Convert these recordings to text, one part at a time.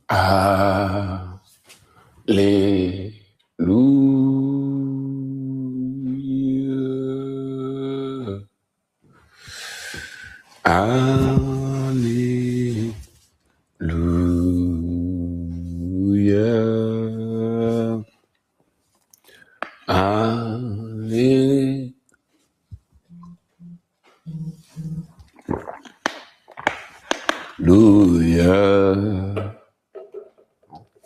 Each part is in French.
Alléluia. Alléluia. Alléluia.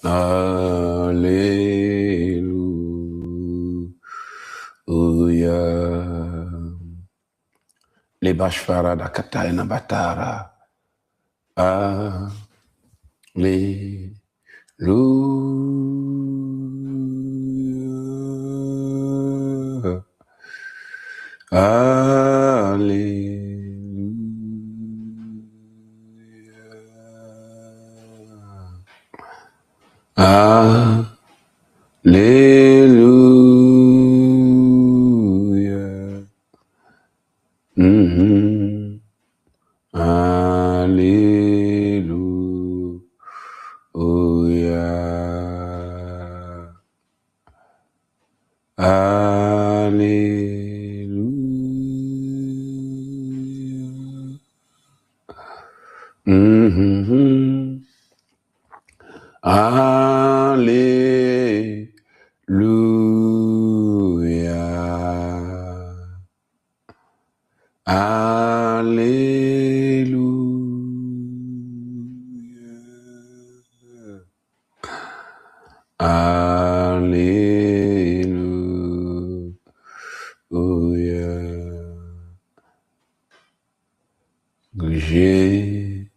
Alléluia. Les bashfara da katayana batara. Alléluia. Alléluia. Alléluia.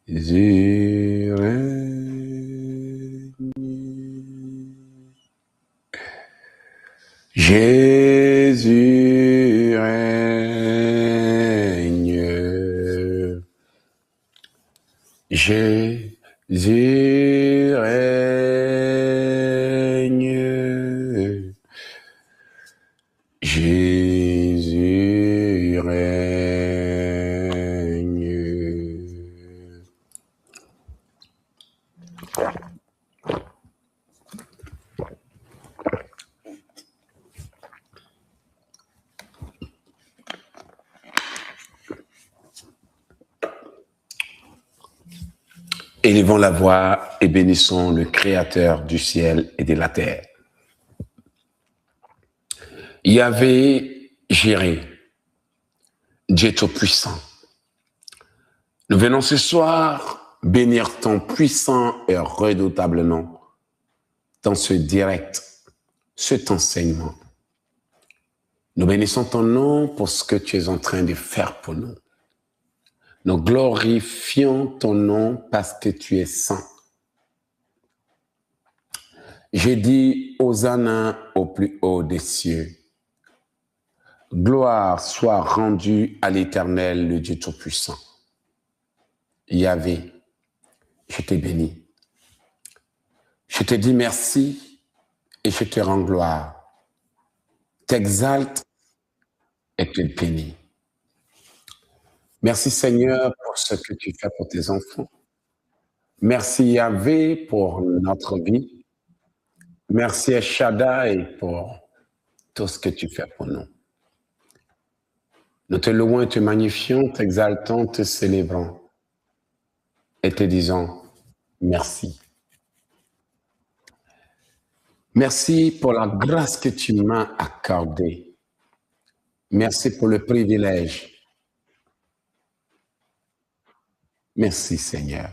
Jésus règne. Jésus règne. Jésus règne. Jésus règne. Élevons la voix et bénissons le Créateur du ciel et de la terre. Yahvé Jireh, Dieu Tout-Puissant, nous venons ce soir bénir ton puissant et redoutable nom dans ce direct, cet enseignement. Nous bénissons ton nom pour ce que tu es en train de faire pour nous. Nous glorifions ton nom parce que tu es saint. J'ai dit Hosanna au plus haut des cieux. Gloire soit rendue à l'Éternel, le Dieu Tout-Puissant. Yahvé, je te bénis. Je te dis merci et je te rends gloire. T'exalte et te bénis. Merci Seigneur pour ce que tu fais pour tes enfants. Merci Yahvé pour notre vie. Merci Shaddai pour tout ce que tu fais pour nous. Nous te louons et te magnifions, t'exaltons, te célébrons et te disons merci. Merci pour la grâce que tu m'as accordée. Merci pour le privilège. Merci Seigneur.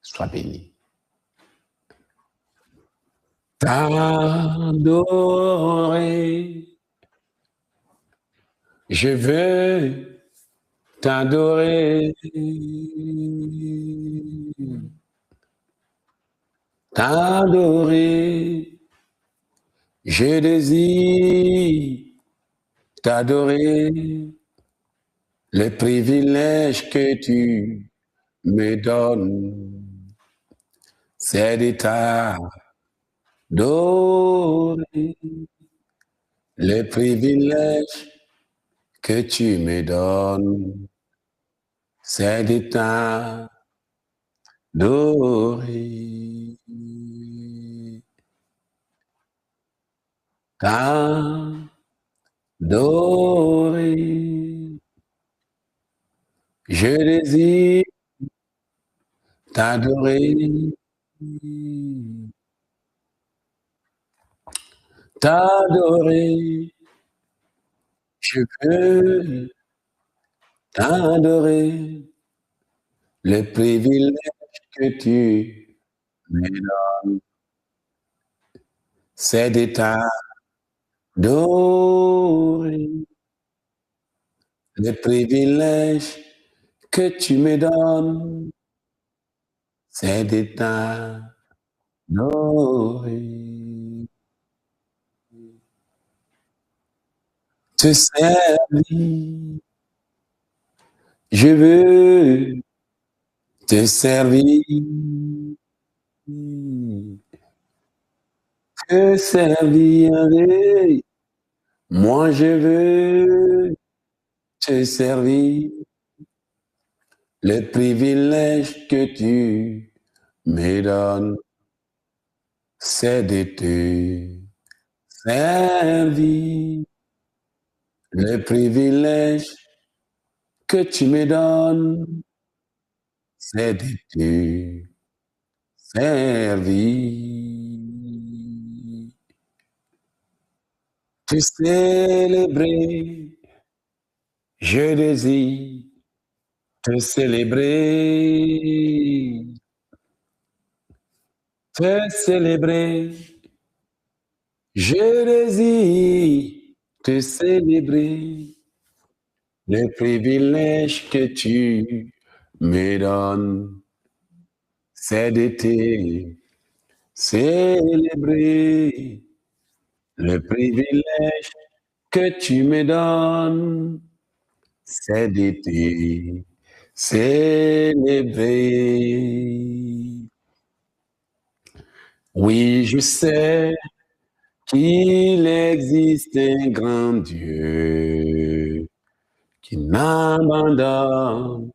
Sois béni. T'adorer. Je veux t'adorer. T'adorer. Je désire t'adorer. Le privilège que tu me donnes, c'est de t'adorer. Le privilège que tu me donnes, c'est de t'adorer, t'adorer. Je désire t'adorer, t'adorer. Je veux t'adorer. Le privilège que tu me donnes, c'est de t'adorer. Le privilège que tu me donnes, c'est de t'adorer. Te servir, je veux te servir. Te servir, oui. Moi je veux te servir. Le privilège que tu me donnes, c'est de te servir. Le privilège que tu me donnes, c'est de te servir. Te célébrer, je désire te célébrer, te célébrer. Je désire te célébrer. Le privilège que tu me donnes, c'est de te célébrer. Le privilège que tu me donnes, c'est de te célébrer. Oui, je sais qu'il existe un grand Dieu qui n'abandonne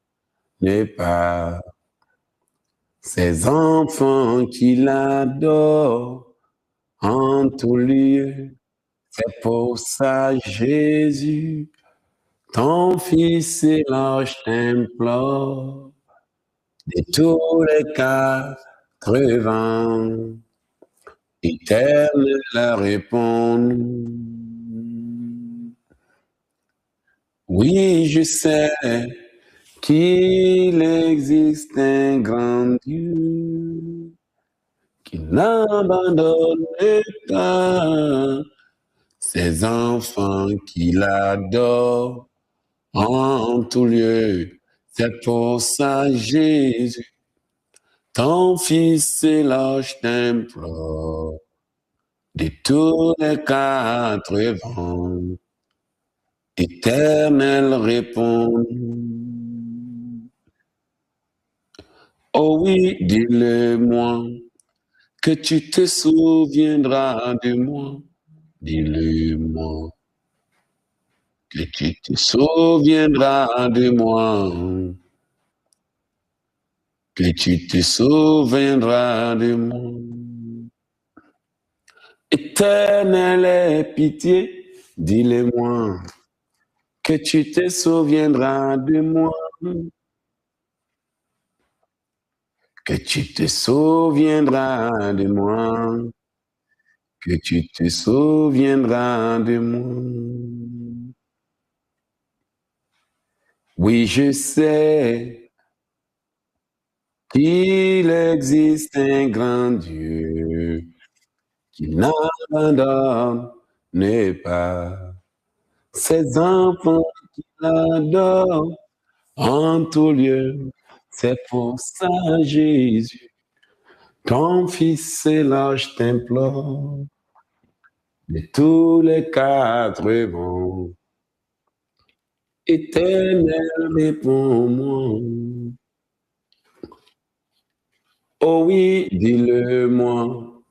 pas ses enfants qu'il adore en tout lieu. C'est pour ça, Jésus, ton Fils et l'ange t'implore de tous les quatre vents. Éternel répond. Oui, je sais qu'il existe un grand Dieu qui n'abandonne pas ses enfants qu'il adore en tout lieu. C'est pour ça, Jésus, ton Fils et l'ange t'implore de tous les quatre vents. Éternel répond. Oh oui, dis-le-moi, que tu te souviendras de moi. Dis-le-moi, que tu te souviendras de moi. Que tu te souviendras de moi. Éternel aie pitié, dis-le-moi, que tu te souviendras de moi. Que tu te souviendras de moi. Que tu te souviendras de moi. Oui, je sais qu'il existe un grand Dieu qui n'abandonne pas ses enfants qu'il adore en tout lieu. C'est pour ça, Jésus, ton Fils et l'ange t'implore de tous les quatre vents. Éternel, réponds-moi. Oh oui, dis-le-moi,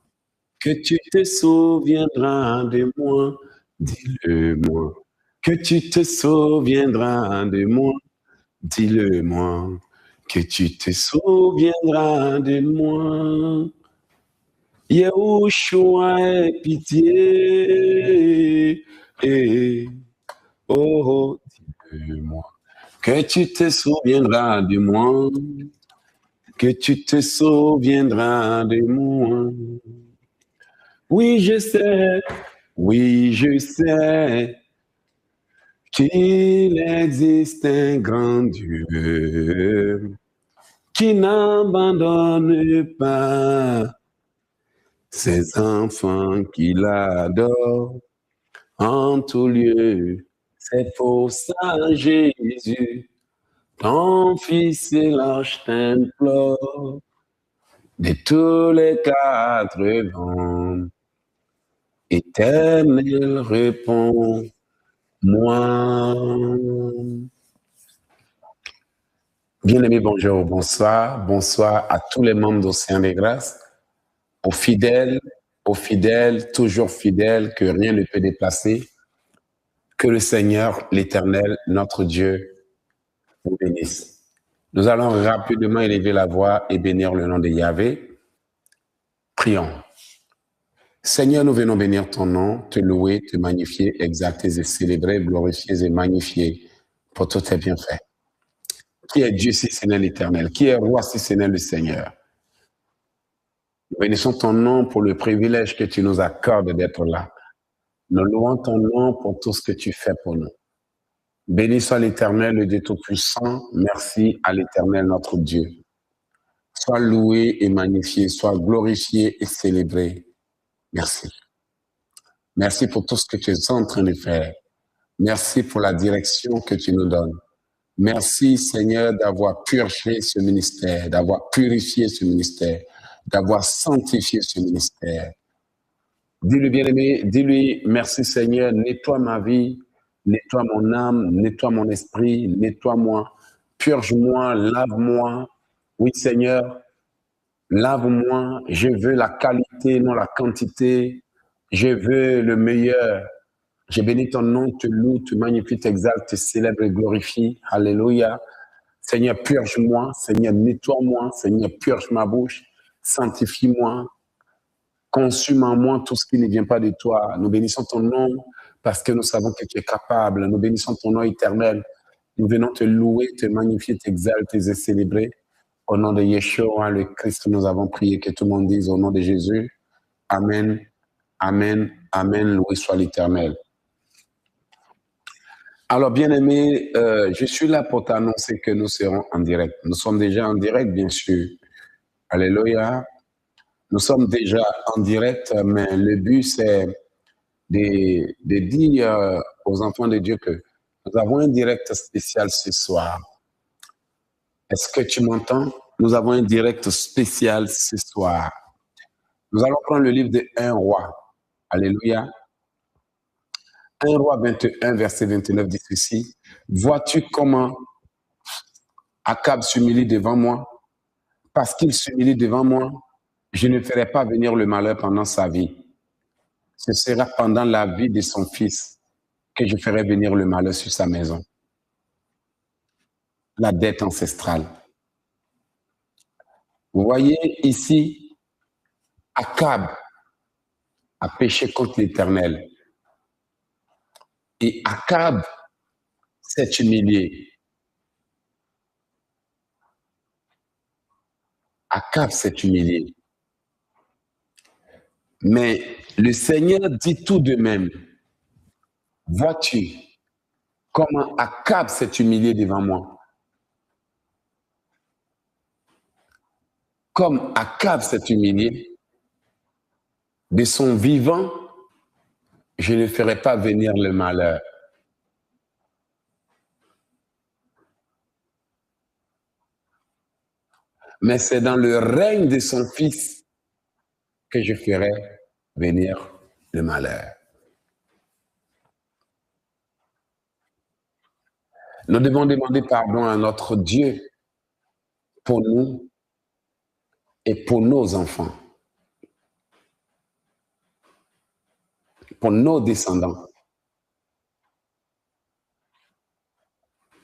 que tu te souviendras de moi. Dis-le-moi, que tu te souviendras de moi. Dis-le-moi, que tu te souviendras de moi. Yahushua, aie pitié. Oh, dis-moi que tu te souviendras de moi. Que tu te souviendras de moi. Oui, je sais qu'il existe un grand Dieu qui n'abandonne pas ses enfants qu'il adore en tout lieu. C'est pour ça, Jésus, ton Fils et l'ange t'implore de tous les quatre vents. Éternel, réponds-moi. Bien-aimés, bonjour, bonsoir. Bonsoir à tous les membres d'Océan des Grâces, aux fidèles, toujours fidèles, que rien ne peut déplacer. Que le Seigneur, l'Éternel, notre Dieu, vous bénisse. Nous allons rapidement élever la voix et bénir le nom de Yahvé. Prions. Seigneur, nous venons bénir ton nom, te louer, te magnifier, exalter et célébrer, glorifier et magnifier pour tous tes bienfaits. Qui est Dieu si ce n'est l'Éternel? Qui est roi si ce n'est le Seigneur? Nous bénissons ton nom pour le privilège que tu nous accordes d'être là. Nous louons ton nom pour tout ce que tu fais pour nous. Béni soit l'Éternel, le Dieu Tout-Puissant. Merci à l'Éternel, notre Dieu. Sois loué et magnifié, sois glorifié et célébré. Merci. Merci pour tout ce que tu es en train de faire. Merci pour la direction que tu nous donnes. Merci, Seigneur, d'avoir purgé ce ministère, d'avoir purifié ce ministère, d'avoir sanctifié ce ministère. Dis-lui, bien-aimé, dis-lui, merci, Seigneur, nettoie ma vie, nettoie mon âme, nettoie mon esprit, nettoie-moi, purge-moi, lave-moi. Oui, Seigneur, lave-moi. Je veux la qualité, non la quantité. Je veux le meilleur. Je bénis ton nom, te loue, te magnifie, t'exalte, te célèbre et glorifie. Alléluia. Seigneur, purge-moi. Seigneur, nettoie-moi. Seigneur, purge ma bouche. Sanctifie-moi. Consume en moi tout ce qui ne vient pas de toi. Nous bénissons ton nom parce que nous savons que tu es capable. Nous bénissons ton nom éternel. Nous venons te louer, te magnifier, t'exalter et célébrer. Au nom de Yeshua, le Christ, nous avons prié. Que tout le monde dise au nom de Jésus. Amen, amen, amen. Loué soit l'Éternel. Alors, bien-aimés, je suis là pour t'annoncer que nous serons en direct. Nous sommes déjà en direct, bien sûr. Alléluia. Nous sommes déjà en direct, mais le but, c'est de dire aux enfants de Dieu que nous avons un direct spécial ce soir. Est-ce que tu m'entends? Nous avons un direct spécial ce soir. Nous allons prendre le livre de 1 roi. Alléluia. 1 roi 21, verset 29 dit ceci. Vois-tu comment Akab s'humilie devant moi? Parce qu'il s'humilie devant moi, je ne ferai pas venir le malheur pendant sa vie. Ce sera pendant la vie de son fils que je ferai venir le malheur sur sa maison. La dette ancestrale. Vous voyez ici, Akab a péché contre l'Éternel. Et Akab s'est humilié. Akab s'est humilié. Mais le Seigneur dit tout de même, vois-tu comment Akab s'est humilié devant moi? Comme Akab s'est humilié, de son vivant, je ne ferai pas venir le malheur. Mais c'est dans le règne de son fils que je ferai venir le malheur. Nous devons demander pardon à notre Dieu pour nous et pour nos enfants, pour nos descendants.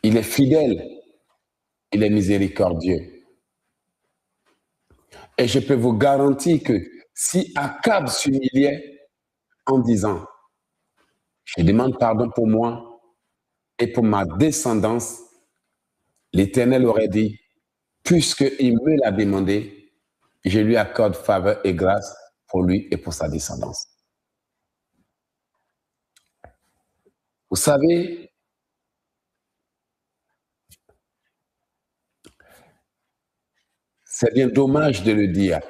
Il est fidèle Il est miséricordieux. Et je peux vous garantir que si Akab s'humiliait en disant, je demande pardon pour moi et pour ma descendance, l'Éternel aurait dit, puisqu'il me l'a demandé, je lui accorde faveur et grâce pour lui et pour sa descendance. Vous savez, c'est bien dommage de le dire,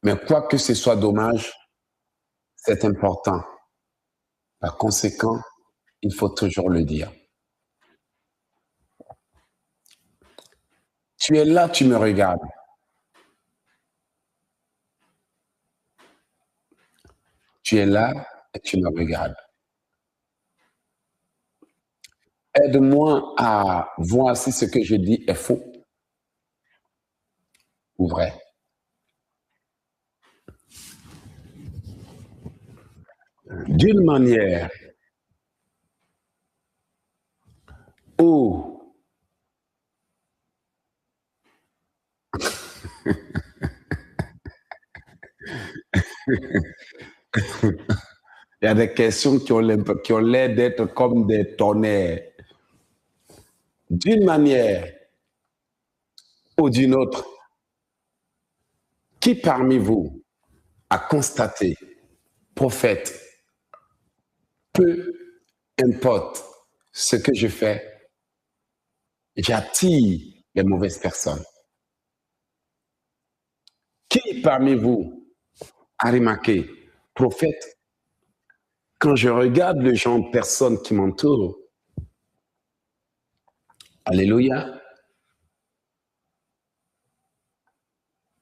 mais quoi que ce soit dommage, c'est important. Par conséquent, il faut toujours le dire. Tu es là, tu me regardes. Tu es là et tu me regardes. Aide-moi à voir si ce que je dis est faux ou vrai. D'une manière où il y a des questions qui ont l'air d'être comme des tonnerres. D'une manière ou d'une autre, qui parmi vous a constaté, prophète, peu importe ce que je fais, j'attire les mauvaises personnes. Qui parmi vous a remarqué, prophète, quand je regarde le genre de personnes qui m'entourent, alléluia,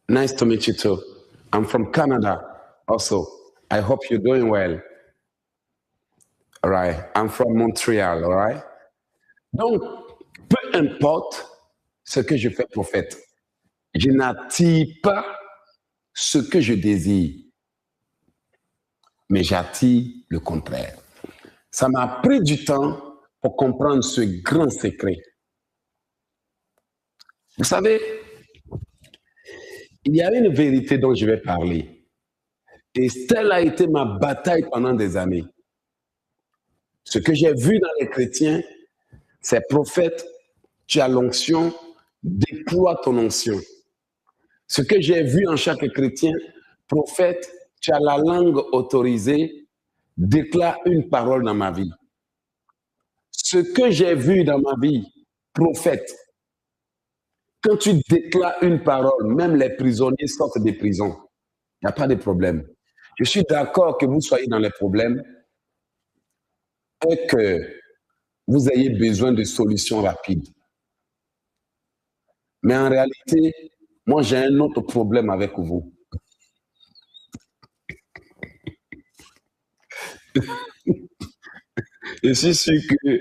nice to meet you too. I'm from Canada also. I hope you're doing well. All right. I'm from Montreal, all right? Donc, peu importe ce que je fais, prophète, je n'attire pas ce que je désire, mais j'attire le contraire. Ça m'a pris du temps pour comprendre ce grand secret. Vous savez, il y a une vérité dont je vais parler. Et telle a été ma bataille pendant des années. Ce que j'ai vu dans les chrétiens, c'est prophète, tu as l'onction, déploie ton onction. Ce que j'ai vu en chaque chrétien, prophète, tu as la langue autorisée, déclare une parole dans ma vie. Ce que j'ai vu dans ma vie, prophète, quand tu déclares une parole, même les prisonniers sortent des prisons. Il n'y a pas de problème. Je suis d'accord que vous soyez dans les problèmes et que vous ayez besoin de solutions rapides. Mais en réalité, moi, j'ai un autre problème avec vous. Je suis sûr que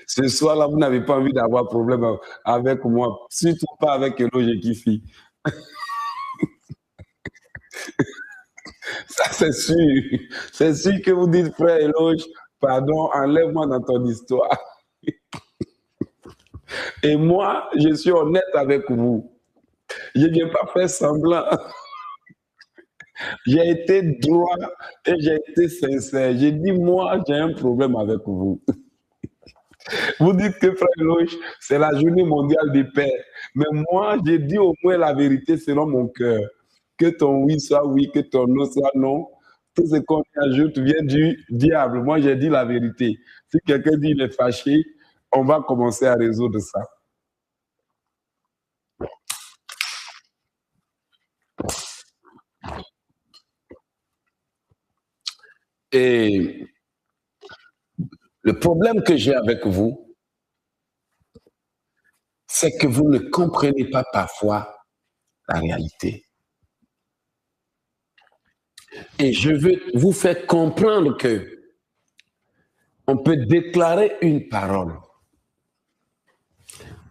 ce soir-là, vous n'avez pas envie d'avoir problème avec moi, surtout pas avec Eloge Kifi. Ça, c'est sûr. C'est sûr que vous dites, frère Eloge, pardon, enlève-moi dans ton histoire. Et moi, je suis honnête avec vous. Je ne viens pas faire semblant. J'ai été droit et j'ai été sincère. J'ai dit, moi, j'ai un problème avec vous. Vous dites que, frère Eloge, c'est la journée mondiale des pères. Mais moi, j'ai dit au moins la vérité selon mon cœur. Que ton oui soit oui, que ton non soit non. Tout ce qu'on ajoute vient du diable. Moi, j'ai dit la vérité. Si quelqu'un dit qu'il est fâché, on va commencer à résoudre ça. Et le problème que j'ai avec vous, c'est que vous ne comprenez pas parfois la réalité. Et je veux vous faire comprendre que on peut déclarer une parole,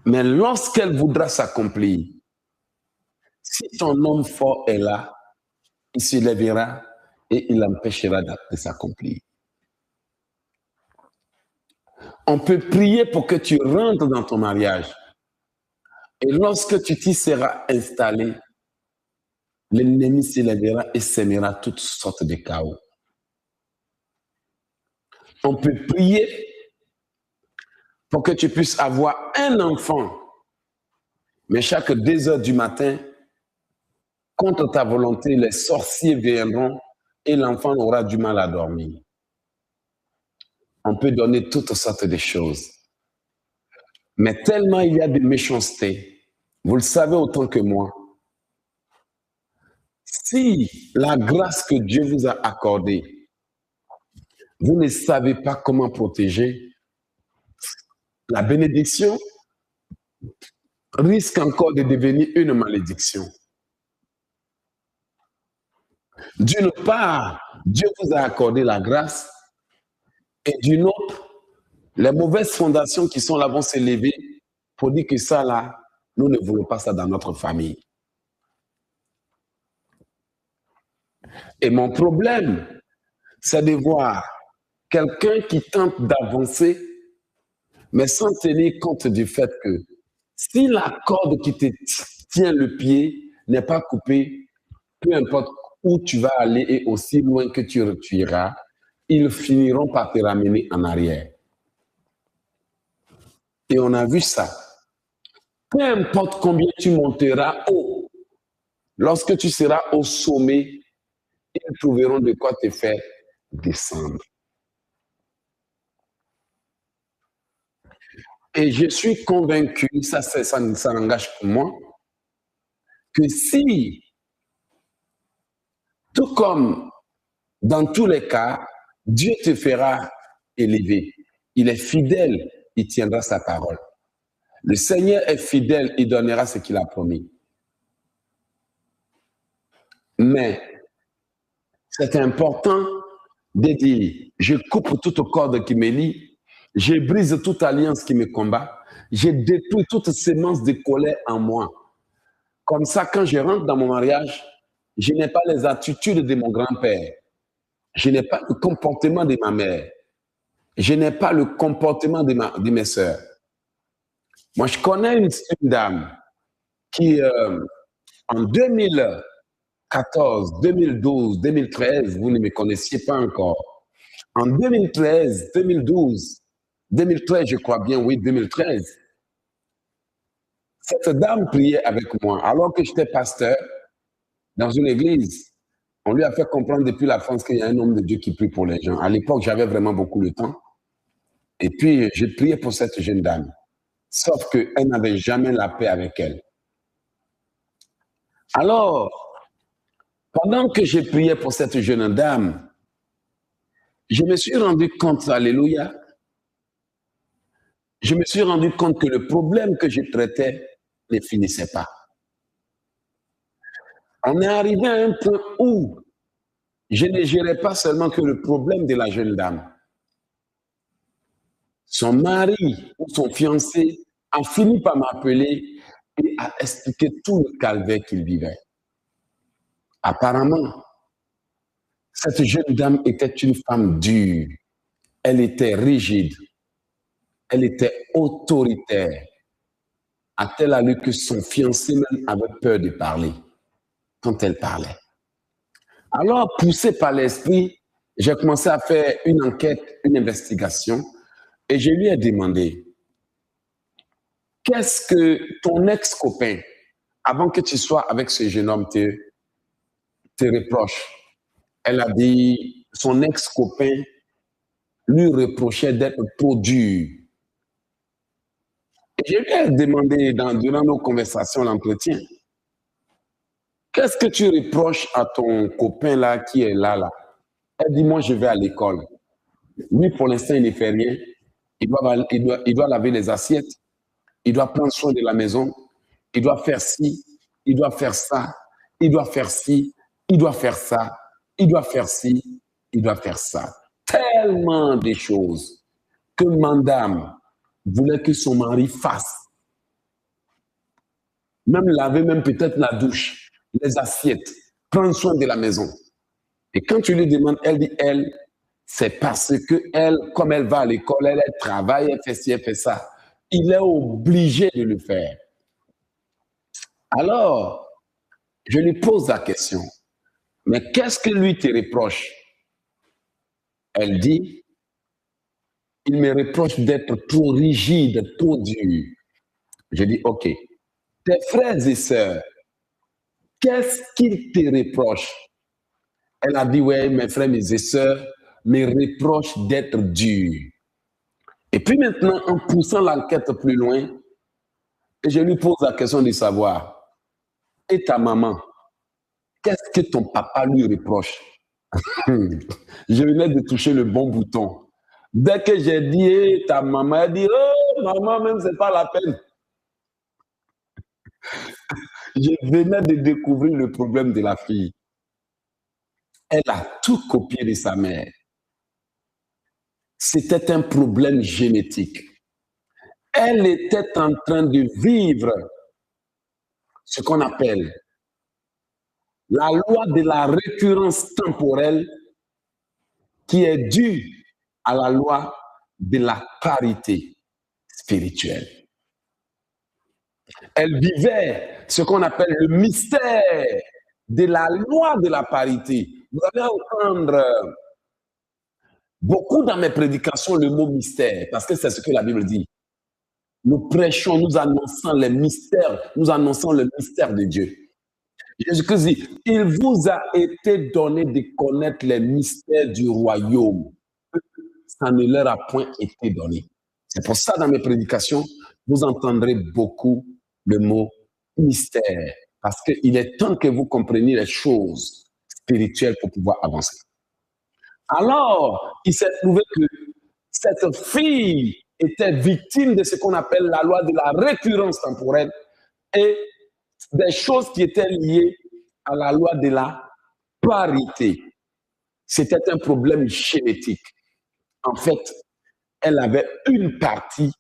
mais lorsqu'elle voudra s'accomplir, si ton homme fort est là, il se lèvera et il empêchera de s'accomplir. On peut prier pour que tu rentres dans ton mariage. Et lorsque tu t'y seras installé, l'ennemi s'élèvera et sèmera toutes sortes de chaos. On peut prier pour que tu puisses avoir un enfant, mais chaque 2 heures du matin, contre ta volonté, les sorciers viendront et l'enfant aura du mal à dormir. On peut donner toutes sortes de choses. Mais tellement il y a de méchanceté, vous le savez autant que moi, si la grâce que Dieu vous a accordée, vous ne savez pas comment protéger, la bénédiction risque encore de devenir une malédiction. D'une part, Dieu vous a accordé la grâce, et d'une autre, les mauvaises fondations qui sont là vont s'élever pour dire que ça là, nous ne voulons pas ça dans notre famille. Et mon problème, c'est de voir quelqu'un qui tente d'avancer, mais sans tenir compte du fait que si la corde qui te tient le pied n'est pas coupée, peu importe où tu vas aller et aussi loin que tu iras, ils finiront par te ramener en arrière. Et on a vu ça. Peu importe combien tu monteras haut, lorsque tu seras au sommet, ils trouveront de quoi te faire descendre. Et je suis convaincu, ça n'engage que moi, que si, tout comme dans tous les cas, Dieu te fera élever, il est fidèle, il tiendra sa parole. Le Seigneur est fidèle, il donnera ce qu'il a promis. Mais c'est important de dire, je coupe toute corde qui me lie, je brise toute alliance qui me combat, je détruis toute sémence de colère en moi. Comme ça, quand je rentre dans mon mariage, je n'ai pas les attitudes de mon grand-père, je n'ai pas le comportement de ma mère, je n'ai pas le comportement de mes sœurs. Moi, je connais une dame qui, en 2014, 2012, 2013, vous ne me connaissiez pas encore. En 2013, 2012, 2013, je crois bien, oui, 2013, cette dame priait avec moi. Alors que j'étais pasteur dans une église, on lui a fait comprendre depuis la France qu'il y a un homme de Dieu qui prie pour les gens. À l'époque, j'avais vraiment beaucoup de temps. Et puis, je priais pour cette jeune dame. Sauf qu'elle n'avait jamais la paix avec elle. Alors, pendant que je priais pour cette jeune dame, je me suis rendu compte, alléluia, je me suis rendu compte que le problème que je traitais ne finissait pas. On est arrivé à un point où je ne gérais pas seulement que le problème de la jeune dame. Son mari ou son fiancé a fini par m'appeler et a expliqué tout le calvaire qu'il vivait. Apparemment, cette jeune dame était une femme dure. Elle était rigide. Elle était autoritaire. À tel allure que son fiancé même avait peur de parler quand elle parlait. Alors, poussé par l'esprit, j'ai commencé à faire une enquête, une investigation, et je lui ai demandé, qu'est-ce que ton ex-copain, avant que tu sois avec ce jeune homme, te reproche? Elle a dit, son ex-copain lui reprochait d'être trop dur. Et je lui ai demandé, durant nos conversations, l'entretien, qu'est-ce que tu reproches à ton copain là qui est là? Elle dit, moi, je vais à l'école. Lui, pour l'instant, il ne fait rien. Il doit laver les assiettes. Il doit prendre soin de la maison. Il doit faire ci. Il doit faire ça. Il doit faire ci. Il doit faire ça. Il doit faire ci. Il doit faire ça. Tellement de choses que madame voulait que son mari fasse. Même laver, même peut-être la douche, les assiettes, prendre soin de la maison. Et quand tu lui demandes, elle dit, c'est parce que elle, comme elle va à l'école, elle travaille, elle fait ci, elle fait ça. Il est obligé de le faire. Alors, je lui pose la question, mais qu'est-ce que lui te reproche? Elle dit, il me reproche d'être trop rigide, trop dur. Je dis, ok, tes frères et sœurs, qu'est-ce qu'ils te reprochent? Elle a dit, ouais, mes frères et sœurs me reprochent d'être dur. Et puis maintenant, en poussant l'enquête plus loin, je lui pose la question de savoir, et ta maman, qu'est-ce que ton papa lui reproche? Je venais de toucher le bon bouton. Dès que j'ai dit, et ta maman, elle dit, oh, maman, même, c'est pas la peine. Je venais de découvrir le problème de la fille. Elle a tout copié de sa mère. C'était un problème génétique. Elle était en train de vivre ce qu'on appelle la loi de la récurrence temporelle qui est due à la loi de la parité spirituelle. Elle vivait ce qu'on appelle le mystère de la loi de la parité. Vous allez entendre beaucoup dans mes prédications le mot mystère, parce que c'est ce que la Bible dit. Nous prêchons, nous annonçons les mystères, nous annonçons le mystère de Dieu. Jésus-Christ dit, il vous a été donné de connaître les mystères du royaume. Ça ne leur a point été donné. C'est pour ça, dans mes prédications, vous entendrez beaucoup le mot mystère, parce qu'il est temps que vous compreniez les choses spirituelles pour pouvoir avancer. Alors, il s'est trouvé que cette fille était victime de ce qu'on appelle la loi de la récurrence temporelle et des choses qui étaient liées à la loi de la parité. C'était un problème génétique. En fait, elle avait une partie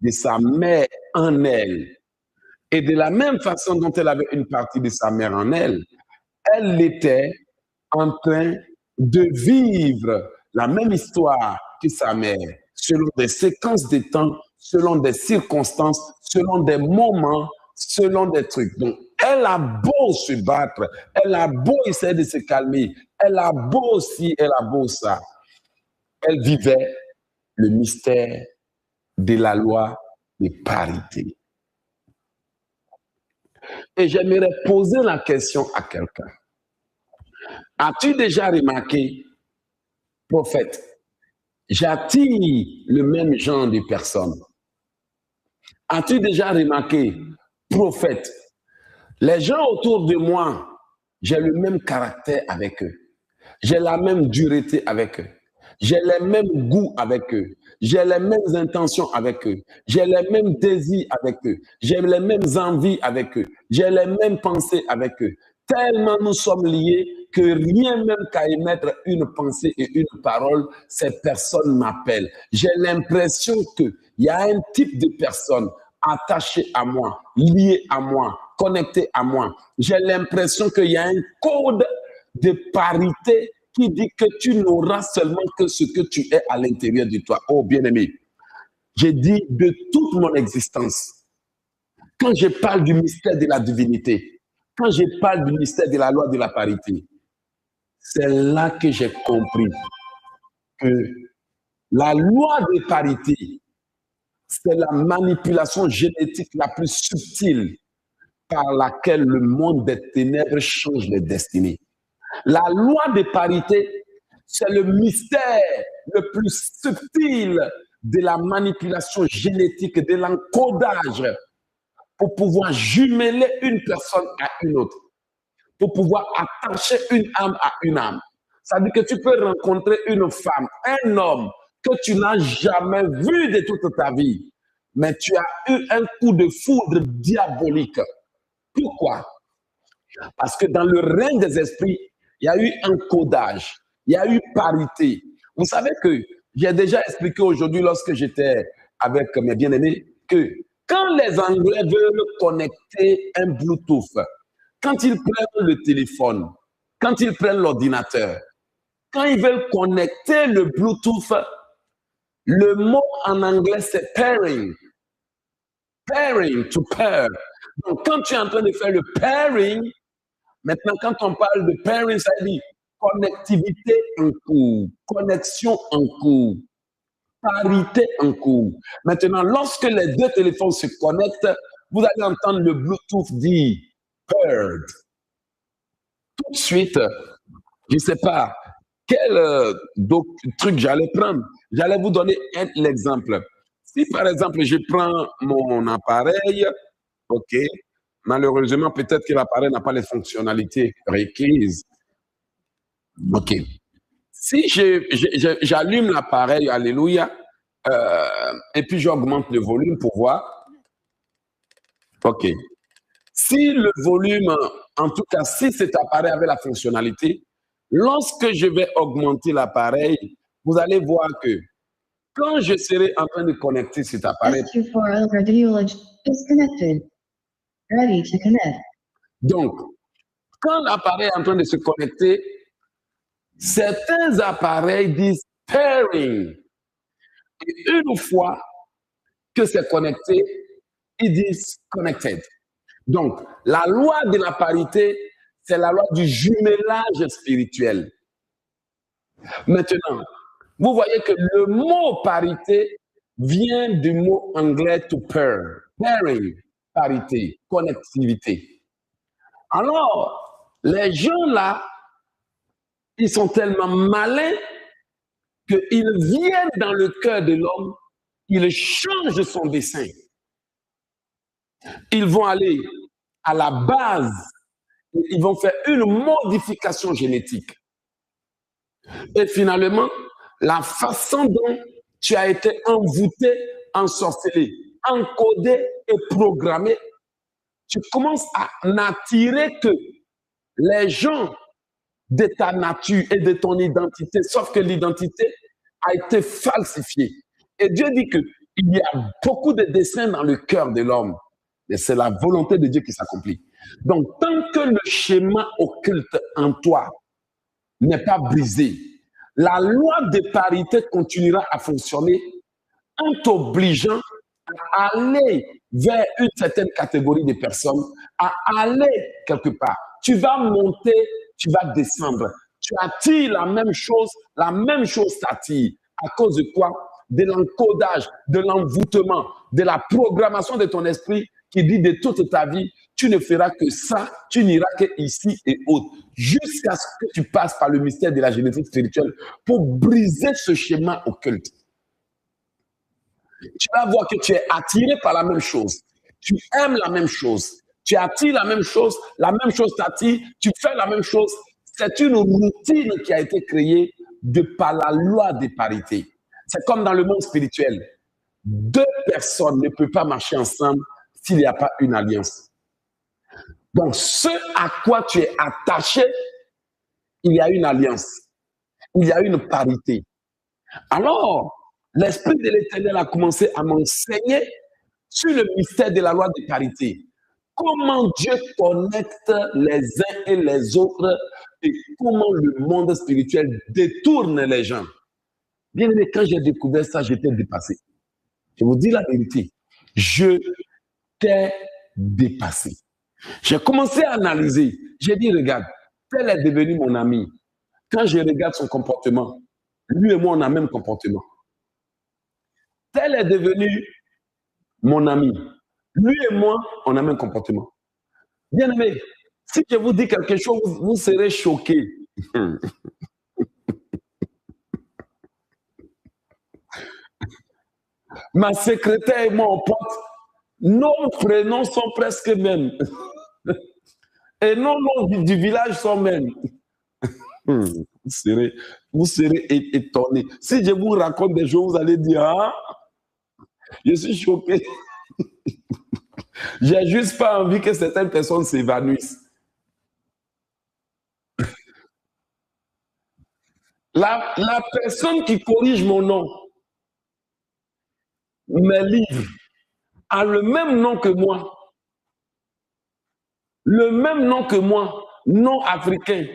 de sa mère en elle. Et de la même façon dont elle avait une partie de sa mère en elle, elle était en train de vivre la même histoire que sa mère, selon des séquences de temps, selon des circonstances, selon des moments, selon des trucs. Donc, elle a beau se battre, elle a beau essayer de se calmer, elle a beau ci, elle a beau ça. Elle vivait le mystère de la loi de parité. Et j'aimerais poser la question à quelqu'un. As-tu déjà remarqué, prophète, j'attire le même genre de personnes? As-tu déjà remarqué, prophète, les gens autour de moi, j'ai le même caractère avec eux. J'ai la même dureté avec eux. J'ai les mêmes goûts avec eux. J'ai les mêmes intentions avec eux. J'ai les mêmes désirs avec eux. J'ai les mêmes envies avec eux. J'ai les mêmes pensées avec eux. Tellement nous sommes liés que rien même qu'à émettre une pensée et une parole, ces personnes m'appellent. J'ai l'impression qu'il y a un type de personne attachée à moi, liée à moi, connectée à moi. J'ai l'impression qu'il y a un code de parité qui dit que tu n'auras seulement que ce que tu es à l'intérieur de toi. Oh, bien-aimé, j'ai dit de toute mon existence, quand je parle du mystère de la divinité, quand je parle du mystère de la loi de la parité, c'est là que j'ai compris que la loi de parité, c'est la manipulation génétique la plus subtile par laquelle le monde des ténèbres change les destinées. La loi de parité, c'est le mystère le plus subtil de la manipulation génétique, de l'encodage pour pouvoir jumeler une personne à une autre, pour pouvoir attacher une âme à une âme. Ça veut dire que tu peux rencontrer une femme, un homme que tu n'as jamais vu de toute ta vie, mais tu as eu un coup de foudre diabolique. Pourquoi? Parce que dans le règne des esprits, il y a eu un codage, il y a eu parité. Vous savez que j'ai déjà expliqué aujourd'hui lorsque j'étais avec mes bien-aimés que quand les Anglais veulent connecter un Bluetooth, quand ils prennent le téléphone, quand ils prennent l'ordinateur, quand ils veulent connecter le Bluetooth, le mot en anglais, c'est pairing. Pairing, to pair. Donc, quand tu es en train de faire le pairing, maintenant, quand on parle de pairing, ça veut dire connectivité en cours, connexion en cours, parité en cours. Maintenant, lorsque les deux téléphones se connectent, vous allez entendre le Bluetooth dire paired. Tout de suite, je ne sais pas quel truc j'allais prendre. J'allais vous donner l'exemple. Si par exemple, je prends mon appareil, OK, malheureusement, peut-être que l'appareil n'a pas les fonctionnalités requises. OK. Si j'allume l'appareil, alléluia, et puis j'augmente le volume pour voir. OK. Si le volume, en tout cas, si cet appareil avait la fonctionnalité, lorsque je vais augmenter l'appareil, vous allez voir que quand je serai en train de connecter cet appareil, donc, quand l'appareil est en train de se connecter, certains appareils disent pairing. Et une fois que c'est connecté, ils disent connected. Donc, la loi de la parité, c'est la loi du jumelage spirituel. Maintenant, vous voyez que le mot parité vient du mot anglais to pair, pairing, parité, connectivité. Alors, les gens là, ils sont tellement malins qu'ils viennent dans le cœur de l'homme, ils changent son dessin. Ils vont aller à la base, ils vont faire une modification génétique. Et finalement, la façon dont tu as été envoûté, ensorcelé, encodé et programmé, tu commences à n'attirer que les gens de ta nature et de ton identité, sauf que l'identité a été falsifiée. Et Dieu dit qu'il y a beaucoup de desseins dans le cœur de l'homme, mais c'est la volonté de Dieu qui s'accomplit. Donc, tant que le schéma occulte en toi n'est pas brisé, la loi de parité continuera à fonctionner en t'obligeant à aller vers une certaine catégorie de personnes, à aller quelque part. Tu vas monter, tu vas descendre. Tu attires la même chose t'attire. À cause de quoi? De l'encodage, de l'envoûtement, de la programmation de ton esprit qui dit de toute ta vie, tu ne feras que ça, tu n'iras que ici et autres, jusqu'à ce que tu passes par le mystère de la génétique spirituelle pour briser ce schéma occulte. Tu vas voir que tu es attiré par la même chose. Tu aimes la même chose. Tu attires la même chose t'attire, tu fais la même chose. C'est une routine qui a été créée par la loi des parités. C'est comme dans le monde spirituel. Deux personnes ne peuvent pas marcher ensemble s'il n'y a pas une alliance. Donc, ce à quoi tu es attaché, il y a une alliance. Il y a une parité. Alors, l'Esprit de l'Éternel a commencé à m'enseigner sur le mystère de la loi de parité. Comment Dieu connecte les uns et les autres et comment le monde spirituel détourne les gens. Bien aimé, quand j'ai découvert ça, j'étais dépassé. Je vous dis la vérité. Je t'ai dépassé. J'ai commencé à analyser. J'ai dit, regarde, tel est devenu mon ami. Quand je regarde son comportement, lui et moi, on a le même comportement. Tel est devenu mon ami. Lui et moi, on a le même comportement. Bien aimé, si je vous dis quelque chose, vous serez choqués. Ma secrétaire et mon pote, nos prénoms sont presque mêmes. Et nos noms du village sont mêmes. Vous serez étonnés. Si je vous raconte des choses, vous allez dire, ah, je suis choqué. J'ai juste pas envie que certaines personnes s'évanouissent. La personne qui corrige mon nom, mes livres, a le même nom que moi. Le même nom que moi, nom africain.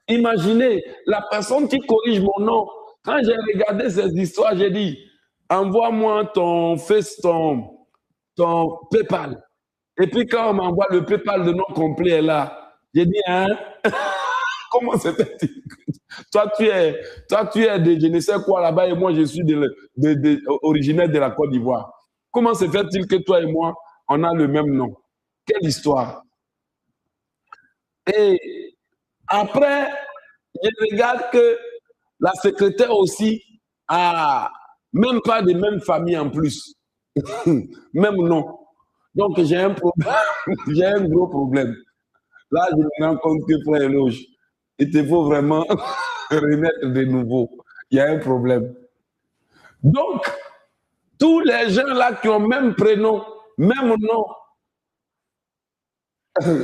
Imaginez, la personne qui corrige mon nom, quand j'ai regardé ces histoires, j'ai dit, envoie-moi ton ton PayPal. Et puis quand on m'envoie le PayPal de nom complet là, j'ai dit, hein, comment c'est fait? Toi, tu es de je ne sais quoi là-bas et moi, je suis originaire de la Côte d'Ivoire. Comment se fait-il que toi et moi, on a le même nom? Quelle histoire? Et après, je regarde que la secrétaire aussi a même pas de même famille en plus. Même nom. Donc, j'ai un problème. J'ai un gros problème. Là, je me rends compte que, frère Eloge, il te faut vraiment remettre de nouveau. Il y a un problème. Donc, tous les gens là qui ont même prénom, même nom,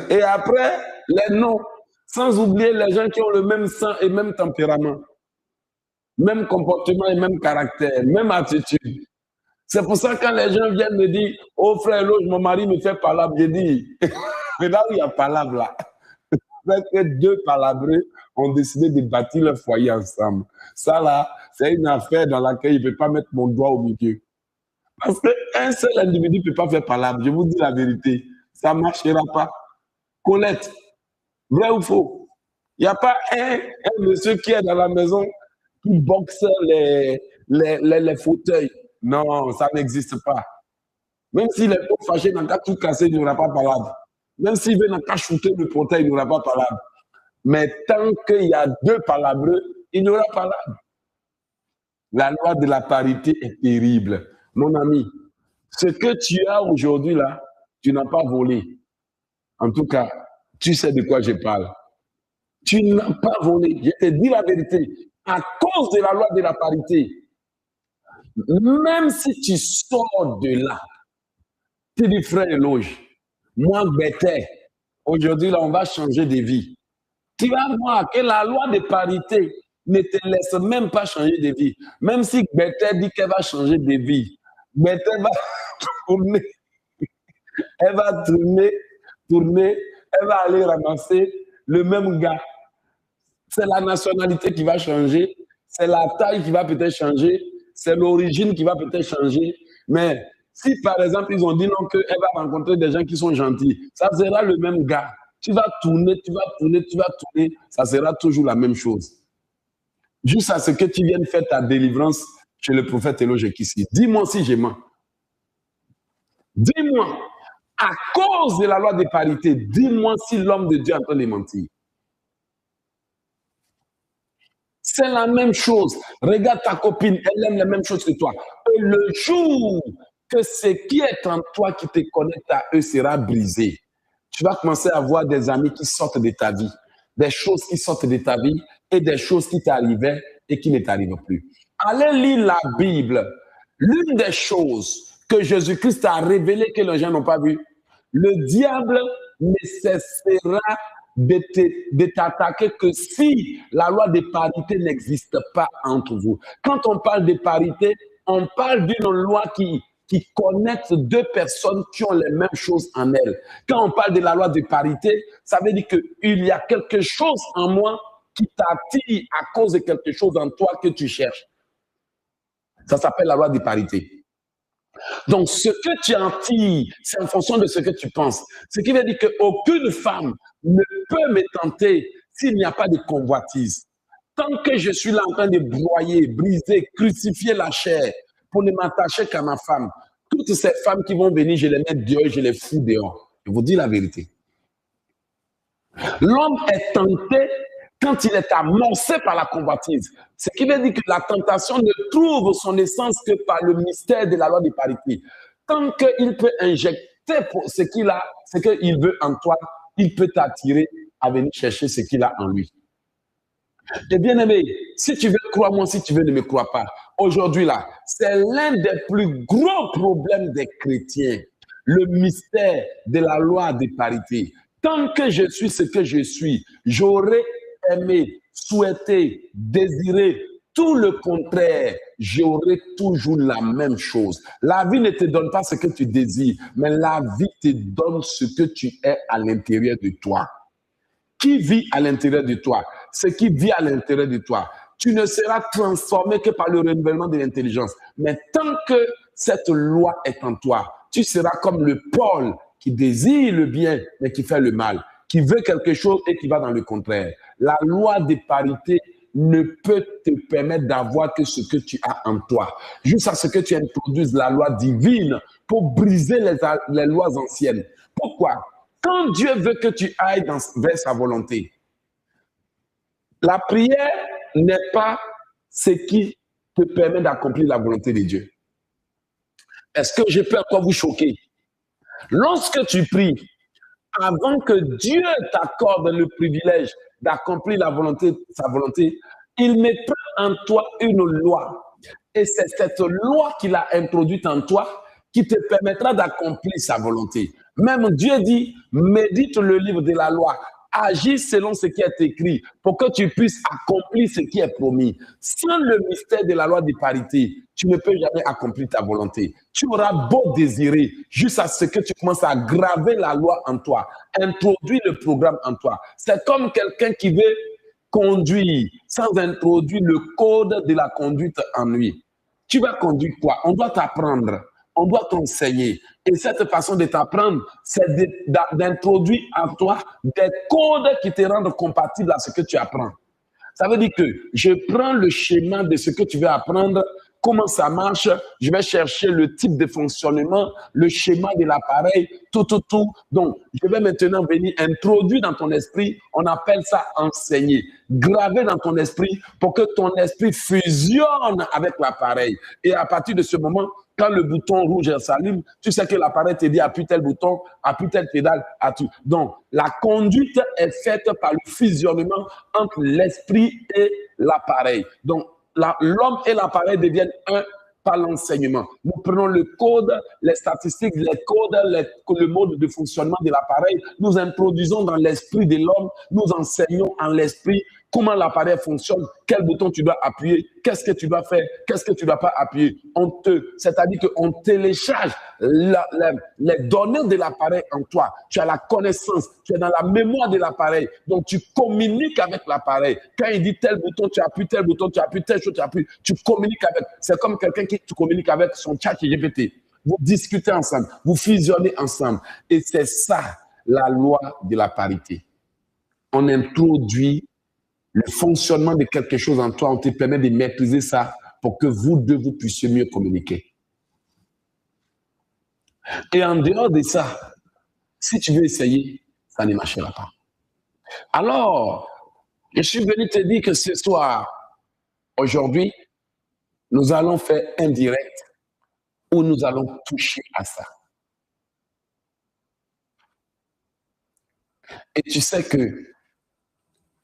et après, les noms, sans oublier les gens qui ont le même sang et même tempérament, même comportement et même caractère, même attitude. C'est pour ça que quand les gens viennent me dire, oh frère Eloge, mon mari me fait palabre, je dis, mais là où il y a palabre là, c'est que deux palabreux ont décidé de bâtir leur foyer ensemble. Ça là, c'est une affaire dans laquelle il ne peut pas mettre mon doigt au milieu. Parce qu'un seul individu ne peut pas faire palabre, je vous dis la vérité, ça ne marchera pas. Colette, vrai ou faux? Il n'y a pas un monsieur qui est dans la maison qui boxe les fauteuils. Non, ça n'existe pas. Même s'il est trop fâché, il n'a qu'à tout casser, il n'y aura pas de palabre. Même s'il veut n'a qu'à shooter le fauteuil, il n'y aura pas de palabre. Mais tant qu'il y a deux palabreux, il n'y aura pas de palabre. La loi de la parité est terrible. Mon ami, ce que tu as aujourd'hui là, tu n'as pas volé. En tout cas, tu sais de quoi je parle. Tu n'as pas volé. Je te dis la vérité. À cause de la loi de la parité, même si tu sors de là, tu dis frère Eloge, moi bêtais, aujourd'hui là, on va changer de vie. Tu vas voir que la loi de parité ne te laisse même pas changer de vie. Même si Bethel dit qu'elle va changer de vie, Bethel va tourner, elle va tourner, elle va aller ramasser le même gars. C'est la nationalité qui va changer, c'est la taille qui va peut-être changer, c'est l'origine qui va peut-être changer. Mais si par exemple ils ont dit non qu'elle va rencontrer des gens qui sont gentils, ça sera le même gars. Tu vas tourner, ça sera toujours la même chose. Juste à ce que tu viennes faire ta délivrance chez le prophète Eloge Kissi. Dis-moi si je mens. Dis-moi, à cause de la loi de parité, dis-moi si l'homme de Dieu est en train de mentir. C'est la même chose. Regarde ta copine, elle aime la même chose que toi. Et le jour que ce qui est en toi qui te connecte à eux sera brisé, tu vas commencer à voir des amis qui sortent de ta vie, des choses qui sortent de ta vie et des choses qui t'arrivaient et qui ne t'arrivent plus. Allez lire la Bible. L'une des choses que Jésus-Christ a révélé que les gens n'ont pas vu, le diable ne cessera de t'attaquer que si la loi de parité n'existe pas entre vous. Quand on parle de parité, on parle d'une loi qui connecte deux personnes qui ont les mêmes choses en elles. Quand on parle de la loi de parité, ça veut dire qu'il y a quelque chose en moi qui t'attire à cause de quelque chose en toi que tu cherches. Ça s'appelle la loi de parité. Donc, ce que tu en tires, c'est en fonction de ce que tu penses. Ce qui veut dire qu'aucune femme ne peut me tenter s'il n'y a pas de convoitise. Tant que je suis là en train de broyer, briser, crucifier la chair pour ne m'attacher qu'à ma femme, toutes ces femmes qui vont venir, je les mets dehors, je les fous dehors. Je vous dis la vérité. L'homme est tenté quand il est amorcé par la convoitise. Ce qui veut dire que la tentation ne trouve son essence que par le mystère de la loi de parité. Tant qu'il peut injecter ce qu'il a, ce qu'il veut en toi, il peut t'attirer à venir chercher ce qu'il a en lui. Et bien aimé, si tu veux, crois-moi, si tu veux, ne me crois pas. Aujourd'hui là, c'est l'un des plus gros problèmes des chrétiens, le mystère de la loi de parité. Tant que je suis ce que je suis, j'aurais aimé, souhaité, désiré tout le contraire. J'aurai toujours la même chose. La vie ne te donne pas ce que tu désires, mais la vie te donne ce que tu es à l'intérieur de toi. Qui vit à l'intérieur de toi? ce qui vit à l'intérieur de toi. Tu ne seras transformé que par le renouvellement de l'intelligence. Mais tant que cette loi est en toi, tu seras comme le Paul qui désire le bien, mais qui fait le mal, qui veut quelque chose et qui va dans le contraire. La loi des parités ne peut te permettre d'avoir que ce que tu as en toi. Juste à ce que tu introduises la loi divine pour briser les lois anciennes. Pourquoi? Quand Dieu veut que tu ailles vers sa volonté, la prière n'est pas ce qui te permet d'accomplir la volonté de Dieu. Est-ce que je peux encore vous choquer? Lorsque tu pries, avant que Dieu t'accorde le privilège d'accomplir sa volonté, il mettra en toi une loi. Et c'est cette loi qu'il a introduite en toi qui te permettra d'accomplir sa volonté. Même Dieu dit, médite le livre de la loi, agis selon ce qui est écrit pour que tu puisses accomplir ce qui est promis. Sans le mystère de la loi de parité, tu ne peux jamais accomplir ta volonté. Tu auras beau désirer, juste à ce que tu commences à graver la loi en toi, introduire le programme en toi. C'est comme quelqu'un qui veut conduire sans introduire le code de la conduite en lui. Tu vas conduire quoi? On doit t'apprendre, on doit t'enseigner. Et cette façon de t'apprendre, c'est d'introduire en toi des codes qui te rendent compatible à ce que tu apprends. Ça veut dire que je prends le schéma de ce que tu veux apprendre, comment ça marche, je vais chercher le type de fonctionnement, le schéma de l'appareil, tout. Donc, je vais maintenant venir introduire dans ton esprit, on appelle ça enseigner, graver dans ton esprit pour que ton esprit fusionne avec l'appareil. Et à partir de ce moment, quand le bouton rouge s'allume, tu sais que l'appareil te dit appuie tel bouton, appuie telle pédale, appuie. Donc, la conduite est faite par le fusionnement entre l'esprit et l'appareil. Donc, l'homme et l'appareil deviennent un par l'enseignement. Nous prenons le code, les statistiques, les codes, le mode de fonctionnement de l'appareil, nous introduisons dans l'esprit de l'homme, nous enseignons en l'esprit comment l'appareil fonctionne, quel bouton tu dois appuyer, qu'est-ce que tu dois faire, qu'est-ce que tu ne dois pas appuyer. C'est-à-dire qu'on télécharge les données de l'appareil en toi. Tu as la connaissance, tu es dans la mémoire de l'appareil. Donc, tu communiques avec l'appareil. Quand il dit tel bouton, tu appuies tel bouton, tu appuies telle chose, tu appuies. Tu communiques avec. C'est comme quelqu'un qui tu communiques avec son chat GPT. Vous discutez ensemble, vous fusionnez ensemble. Et c'est ça, la loi de la parité. On introduit le fonctionnement de quelque chose en toi, on te permet de maîtriser ça pour que vous deux, vous puissiez mieux communiquer. Et en dehors de ça, si tu veux essayer, ça ne marchera pas. Alors, je suis venu te dire que ce soir, aujourd'hui, nous allons faire un direct où nous allons toucher à ça. Et tu sais que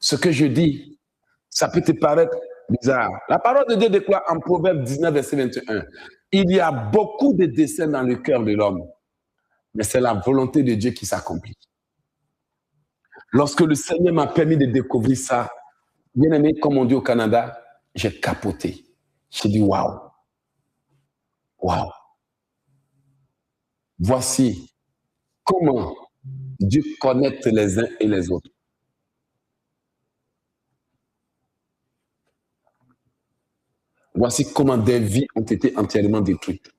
ce que je dis, ça peut te paraître bizarre. La parole de Dieu déclare en Proverbe 19, verset 21, il y a beaucoup de desseins dans le cœur de l'homme, mais c'est la volonté de Dieu qui s'accomplit. Lorsque le Seigneur m'a permis de découvrir ça, bien aimé, comme on dit au Canada, j'ai capoté. J'ai dit, waouh, waouh. Voici comment Dieu connecte les uns et les autres. Voici comment des vies ont été entièrement détruites.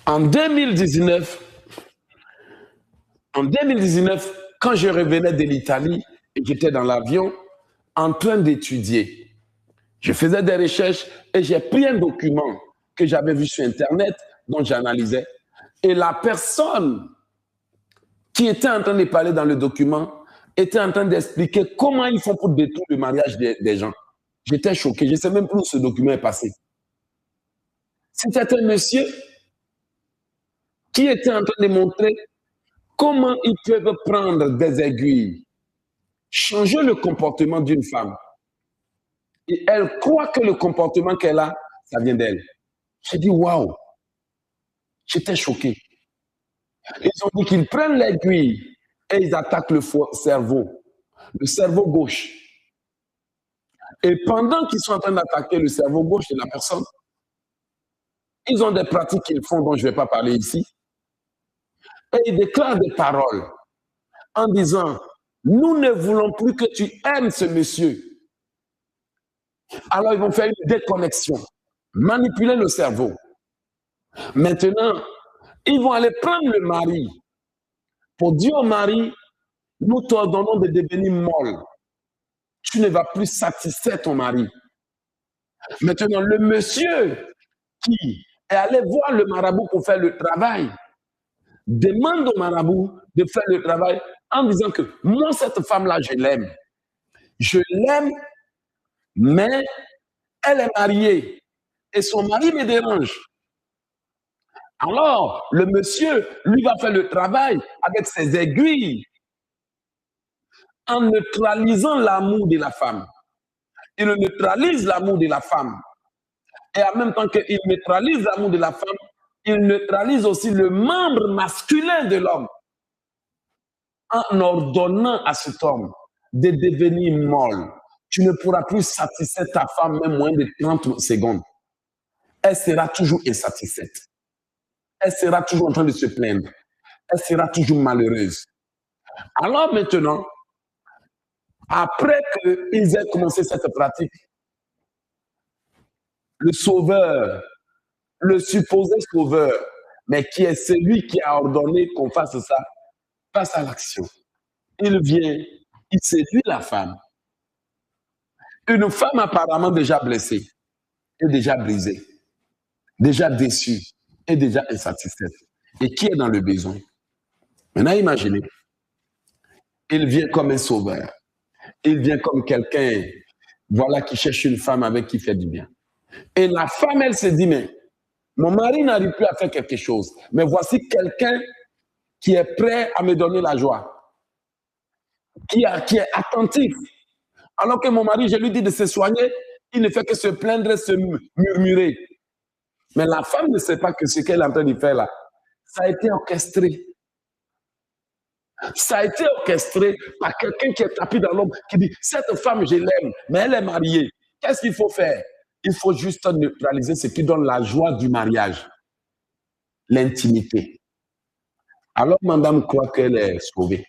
En 2019, quand je revenais de l'Italie et j'étais dans l'avion en train d'étudier, je faisais des recherches et j'ai pris un document que j'avais vu sur Internet, dont j'analysais. Et la personne qui était en train de parler dans le document était en train d'expliquer comment ils font pour détruire le mariage des gens. J'étais choqué, je ne sais même plus où ce document est passé. C'était un monsieur qui était en train de montrer comment ils peuvent prendre des aiguilles, changer le comportement d'une femme. Et elle croit que le comportement qu'elle a, ça vient d'elle. J'ai dit, waouh, j'étais choqué. Ils ont dit qu'ils prennent l'aiguille et ils attaquent le cerveau gauche. Et pendant qu'ils sont en train d'attaquer le cerveau gauche de la personne, ils ont des pratiques qu'ils font dont je ne vais pas parler ici. Et ils déclarent des paroles en disant, nous ne voulons plus que tu aimes ce monsieur. Alors ils vont faire une déconnexion, manipuler le cerveau. Maintenant, ils vont aller prendre le mari pour dire au mari, nous t'ordonnons de devenir molle. Tu ne vas plus satisfaire ton mari. Maintenant, le monsieur qui est allé voir le marabout pour faire le travail demande au marabout de faire le travail en disant que moi, cette femme-là, je l'aime. Je l'aime, mais elle est mariée et son mari me dérange. Alors, le monsieur, lui, va faire le travail avec ses aiguilles en neutralisant l'amour de la femme. Il neutralise l'amour de la femme. Et en même temps qu'il neutralise l'amour de la femme, il neutralise aussi le membre masculin de l'homme en ordonnant à cet homme de devenir molle. Tu ne pourras plus satisfaire ta femme même moins de 30 secondes. Elle sera toujours insatisfaite. Elle sera toujours en train de se plaindre. Elle sera toujours malheureuse. Alors maintenant, après qu'ils aient commencé cette pratique, le sauveur, le supposé sauveur, mais qui est celui qui a ordonné qu'on fasse ça, passe à l'action. Il vient, il séduit la femme. Une femme apparemment déjà blessée, et déjà brisée, déjà déçue, et déjà insatisfaite, et qui est dans le besoin. Maintenant, imaginez, il vient comme un sauveur. Il vient comme quelqu'un, voilà, qui cherche une femme avec qui il fait du bien. Et la femme, elle se dit, mais mon mari n'arrive plus à faire quelque chose, mais voici quelqu'un qui est prêt à me donner la joie, qui est attentif. Alors que mon mari, je lui dis de se soigner, il ne fait que se plaindre et se murmurer. Mais la femme ne sait pas que ce qu'elle est en train de faire là, ça a été orchestré. Ça a été orchestré par quelqu'un qui est tapis dans l'ombre, qui dit, cette femme, je l'aime, mais elle est mariée. Qu'est-ce qu'il faut faire? Il faut juste neutraliser ce qui donne la joie du mariage, l'intimité. Alors, madame croit qu'elle est sauvée.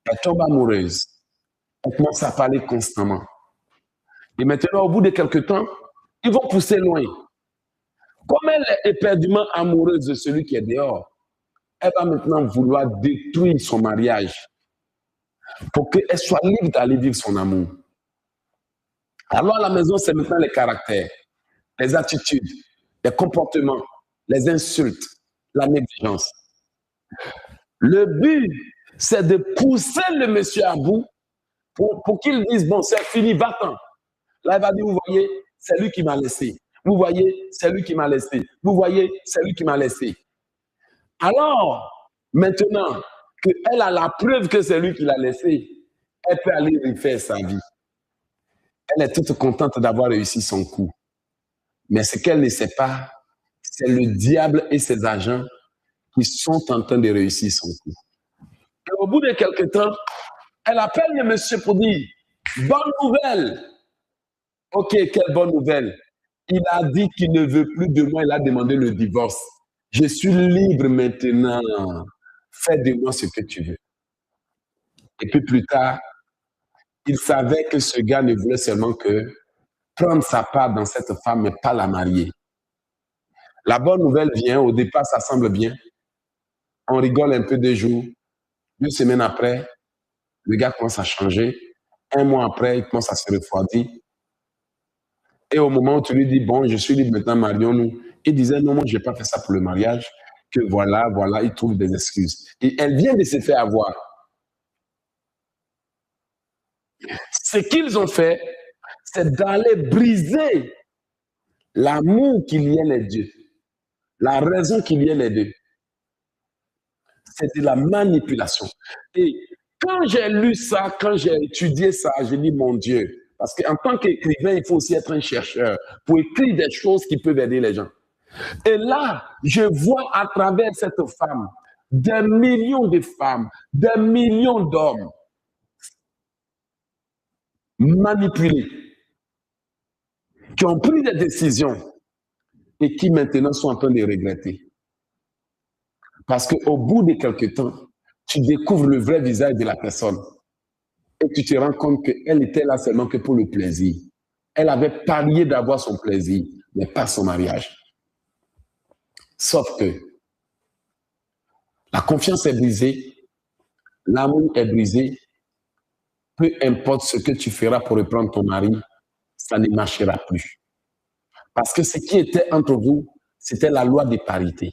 Elle tombe amoureuse. Elle commence à parler constamment. Et maintenant, au bout de quelques temps, ils vont pousser loin. Comme elle est éperdument amoureuse de celui qui est dehors, elle va maintenant vouloir détruire son mariage pour qu'elle soit libre d'aller vivre son amour. Alors, à la maison, c'est maintenant les caractères, les attitudes, les comportements, les insultes, la négligence. Le but, c'est de pousser le monsieur à bout pour qu'il dise, bon, c'est fini, va-t'en. Là, il va dire, vous voyez, c'est lui qui m'a laissé. Vous voyez, c'est lui qui m'a laissé. Vous voyez, c'est lui qui m'a laissé. Alors, maintenant qu'elle a la preuve que c'est lui qui l'a laissé, elle peut aller refaire sa vie. Elle est toute contente d'avoir réussi son coup. Mais ce qu'elle ne sait pas, c'est le diable et ses agents qui sont en train de réussir son coup. Et au bout de quelques temps, elle appelle le monsieur pour dire, bonne nouvelle. Ok, quelle bonne nouvelle. Il a dit qu'il ne veut plus de moi, il a demandé le divorce. Je suis libre maintenant. Fais de moi ce que tu veux. Et puis plus tard, il savait que ce gars ne voulait seulement que prendre sa part dans cette femme, mais pas la marier. La bonne nouvelle vient, au départ, ça semble bien. On rigole un peu 2 jours. 2 semaines après, le gars commence à changer. 1 mois après, il commence à se refroidir. Et au moment où tu lui dis, bon, je suis libre maintenant, marions-nous, il disait, non, moi, je n'ai pas fait ça pour le mariage, que voilà, il trouve des excuses. Et elle vient de se faire avoir. Ce qu'ils ont fait, c'est d'aller briser l'amour qu'il y ait les deux, la raison qu'il y ait les deux. C'est de la manipulation. Et quand j'ai lu ça, quand j'ai étudié ça, j'ai dit, mon Dieu, parce qu'en tant qu'écrivain, il faut aussi être un chercheur pour écrire des choses qui peuvent aider les gens. Et là, je vois à travers cette femme des millions de femmes, des millions d'hommes manipulés, qui ont pris des décisions et qui maintenant sont en train de regretter. Parce qu'au bout de quelques temps, tu découvres le vrai visage de la personne et tu te rends compte qu'elle était là seulement que pour le plaisir. Elle avait parié d'avoir son plaisir, mais pas son mariage. Sauf que la confiance est brisée, l'amour est brisé, peu importe ce que tu feras pour reprendre ton mari, ça ne marchera plus. Parce que ce qui était entre vous, c'était la loi des parités.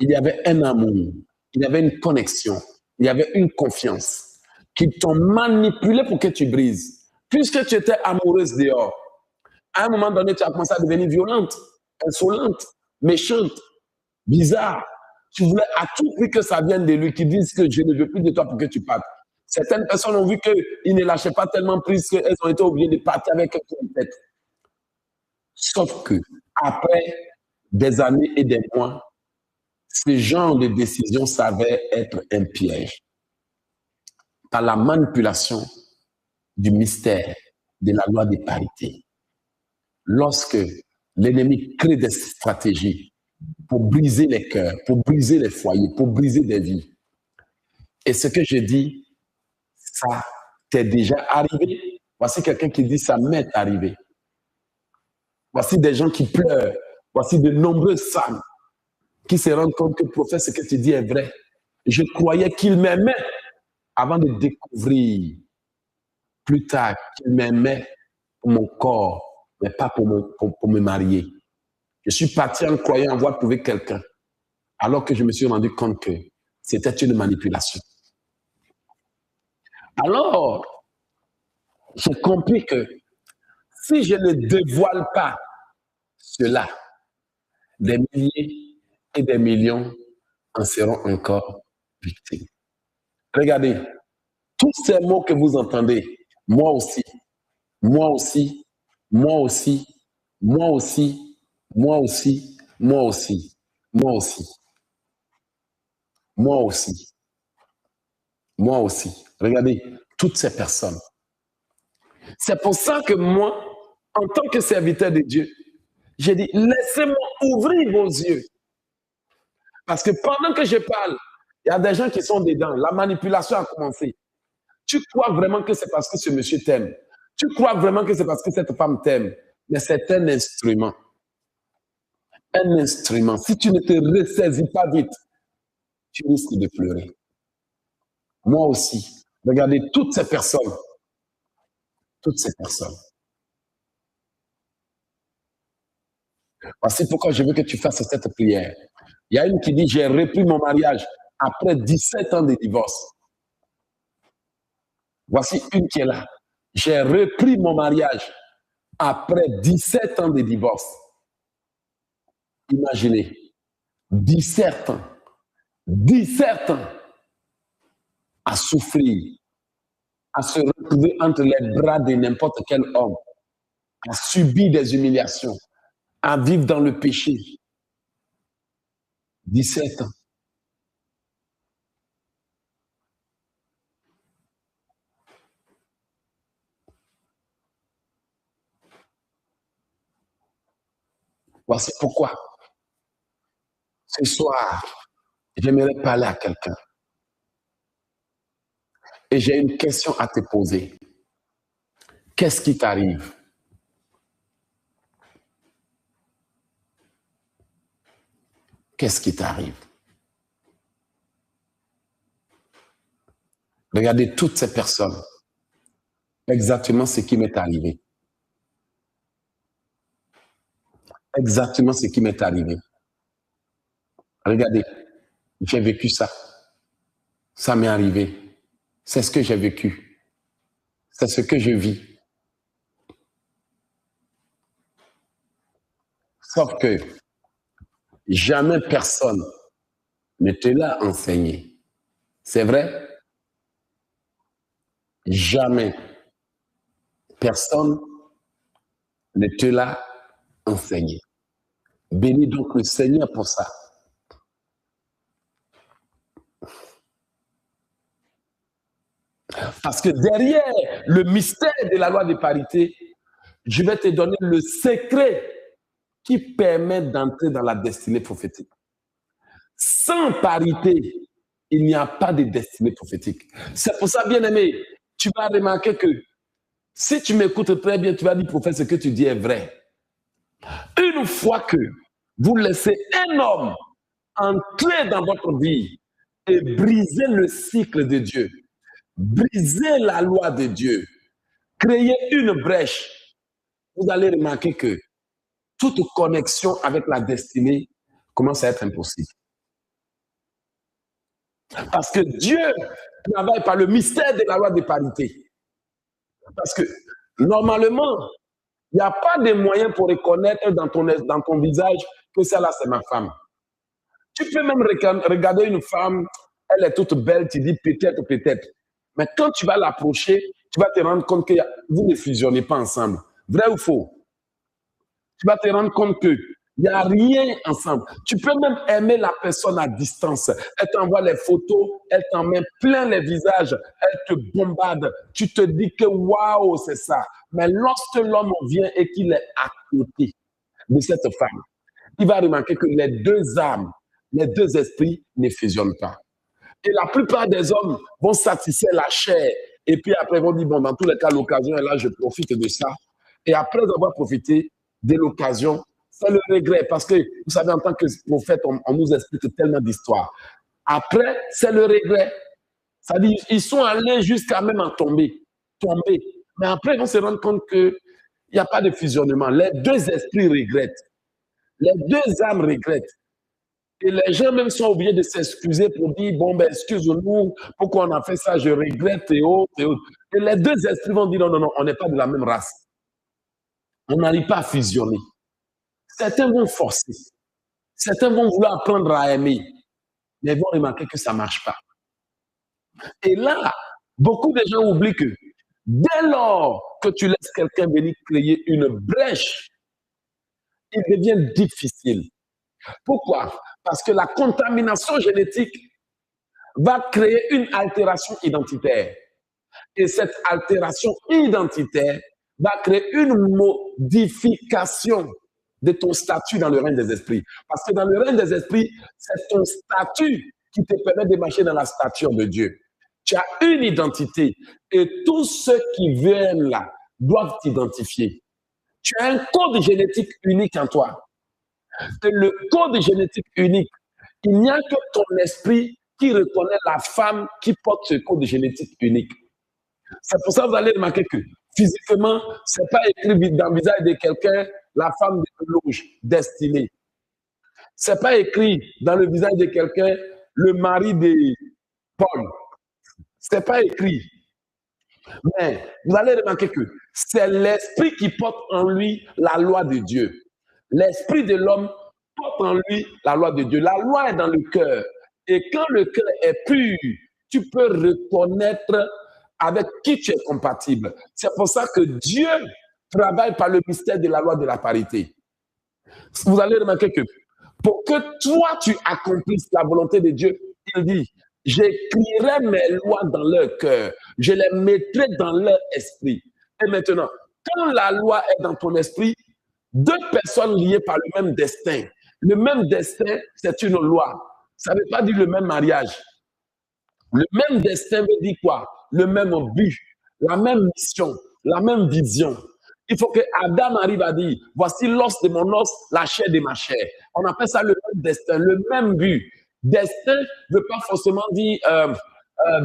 Il y avait un amour, il y avait une connexion, il y avait une confiance qui t'ont manipulé pour que tu brises. Puisque tu étais amoureuse dehors, à un moment donné, tu as commencé à devenir violente, insolente, méchante, bizarre. Tu voulais à tout prix que ça vienne de lui, qui dise que je ne veux plus de toi pour que tu partes. Certaines personnes ont vu qu'il ne lâchait pas tellement prise qu'elles ont été obligées de partir avec quelqu'un de tête. Sauf que, après des années et des mois, ce genre de décision s'avère être un piège. Par la manipulation du mystère de la loi des parités. Lorsque l'ennemi crée des stratégies pour briser les cœurs, pour briser les foyers, pour briser des vies. Et ce que je dis, ça t'est déjà arrivé. Voici quelqu'un qui dit, ça m'est arrivé. Voici des gens qui pleurent. Voici de nombreuses femmes qui se rendent compte que, prophète, ce que tu dis est vrai. Je croyais qu'il m'aimait avant de découvrir plus tard qu'il m'aimait pour mon corps, mais pas pour me marier. Je suis parti en croyant avoir trouvé quelqu'un, alors que je me suis rendu compte que c'était une manipulation. Alors, j'ai compris que si je ne dévoile pas cela, des milliers et des millions en seront encore victimes. Regardez, tous ces mots que vous entendez, moi aussi, moi aussi, moi aussi, moi aussi, moi aussi, moi aussi, moi aussi, moi aussi, moi aussi. Regardez, toutes ces personnes. C'est pour ça que moi, en tant que serviteur de Dieu, j'ai dit, laissez-moi ouvrir vos yeux. Parce que pendant que je parle, il y a des gens qui sont dedans. La manipulation a commencé. Tu crois vraiment que c'est parce que ce monsieur t'aime. Tu crois vraiment que c'est parce que cette femme t'aime. Mais c'est un instrument. Un instrument. Si tu ne te ressaisis pas vite, tu risques de pleurer. Moi aussi. Regardez toutes ces personnes. Toutes ces personnes. Voici pourquoi je veux que tu fasses cette prière. Il y a une qui dit, j'ai repris mon mariage après 17 ans de divorce. Voici une qui est là. J'ai repris mon mariage après 17 ans de divorce. Imaginez, 17 ans. 17 ans à souffrir, à se retrouver entre les bras de n'importe quel homme, à subir des humiliations, à vivre dans le péché. 17 ans. Voici pourquoi. Ce soir, j'aimerais parler à quelqu'un. Et j'ai une question à te poser. Qu'est-ce qui t'arrive? Qu'est-ce qui t'arrive? Regardez toutes ces personnes. Exactement ce qui m'est arrivé. Exactement ce qui m'est arrivé. Regardez, j'ai vécu ça. Ça m'est arrivé. C'est ce que j'ai vécu. C'est ce que je vis. Sauf que jamais personne ne te l'a enseigné. C'est vrai? Jamais personne ne te l'a enseigné. Bénis donc le Seigneur pour ça. Parce que derrière le mystère de la loi de parité, je vais te donner le secret qui permet d'entrer dans la destinée prophétique. Sans parité, il n'y a pas de destinée prophétique. C'est pour ça, bien-aimé, tu vas remarquer que si tu m'écoutes très bien, tu vas dire, prophète, ce que tu dis est vrai. Une fois que vous laissez un homme entrer dans votre vie et briser le cycle de Dieu, briser la loi de Dieu, créer une brèche, vous allez remarquer que toute connexion avec la destinée commence à être impossible. Parce que Dieu travaille par le mystère de la loi de parité. Parce que normalement, il n'y a pas de moyen pour reconnaître dans ton visage que celle-là, c'est ma femme. Tu peux même regarder une femme, elle est toute belle, tu dis peut-être, peut-être. Mais quand tu vas l'approcher, tu vas te rendre compte que vous ne fusionnez pas ensemble. Vrai ou faux? Tu vas te rendre compte qu'il n'y a rien ensemble. Tu peux même aimer la personne à distance. Elle t'envoie les photos, elle t'en met plein les visages, elle te bombarde. Tu te dis que waouh, c'est ça. Mais lorsque l'homme vient et qu'il est à côté de cette femme, il va remarquer que les deux âmes, les deux esprits ne fusionnent pas. Et la plupart des hommes vont satisfaire la chair. Et puis après, ils vont dire, bon, dans tous les cas, l'occasion est là, je profite de ça. Et après avoir profité de l'occasion, c'est le regret. Parce que, vous savez, en tant que prophète, on nous explique tellement d'histoires. Après, c'est le regret. C'est-à-dire, ils sont allés jusqu'à même en tomber. Mais après, ils vont se rendre compte qu'il n'y a pas de fusionnement. Les deux esprits regrettent. Les deux âmes regrettent. Et les gens même sont obligés de s'excuser pour dire, bon, ben, excuse-nous, pourquoi on a fait ça, je regrette, et autres, et autres. Et les deux esprits vont dire, non, non, non, on n'est pas de la même race. On n'arrive pas à fusionner. Certains vont forcer. Certains vont vouloir apprendre à aimer. Mais ils vont remarquer que ça ne marche pas. Et là, beaucoup de gens oublient que dès lors que tu laisses quelqu'un venir créer une brèche, il devient difficile. Pourquoi? Parce que la contamination génétique va créer une altération identitaire. Et cette altération identitaire va créer une modification de ton statut dans le règne des esprits. Parce que dans le règne des esprits, c'est ton statut qui te permet de marcher dans la stature de Dieu. Tu as une identité et tous ceux qui viennent là doivent t'identifier. Tu as un code génétique unique en toi. Et le code génétique unique, il n'y a que ton esprit qui reconnaît la femme qui porte ce code génétique unique. C'est pour ça que vous allez remarquer que physiquement, ce n'est pas écrit dans le visage de quelqu'un, la femme de l'auge destinée. Ce n'est pas écrit dans le visage de quelqu'un, le mari de Paul. Ce n'est pas écrit. Mais vous allez remarquer que c'est l'esprit qui porte en lui la loi de Dieu. L'esprit de l'homme porte en lui la loi de Dieu. La loi est dans le cœur. Et quand le cœur est pur, tu peux reconnaître avec qui tu es compatible. C'est pour ça que Dieu travaille par le mystère de la loi de la parité. Vous allez remarquer que pour que toi, tu accomplisses la volonté de Dieu, il dit, j'écrirai mes lois dans leur cœur, je les mettrai dans leur esprit. Et maintenant, quand la loi est dans ton esprit, deux personnes liées par le même destin. Le même destin, c'est une loi. Ça ne veut pas dire le même mariage. Le même destin veut dire quoi? Le même but, la même mission, la même vision. Il faut que Adam arrive à dire, voici l'os de mon os, la chair de ma chair. On appelle ça le même destin, le même but. Destin ne veut pas forcément dire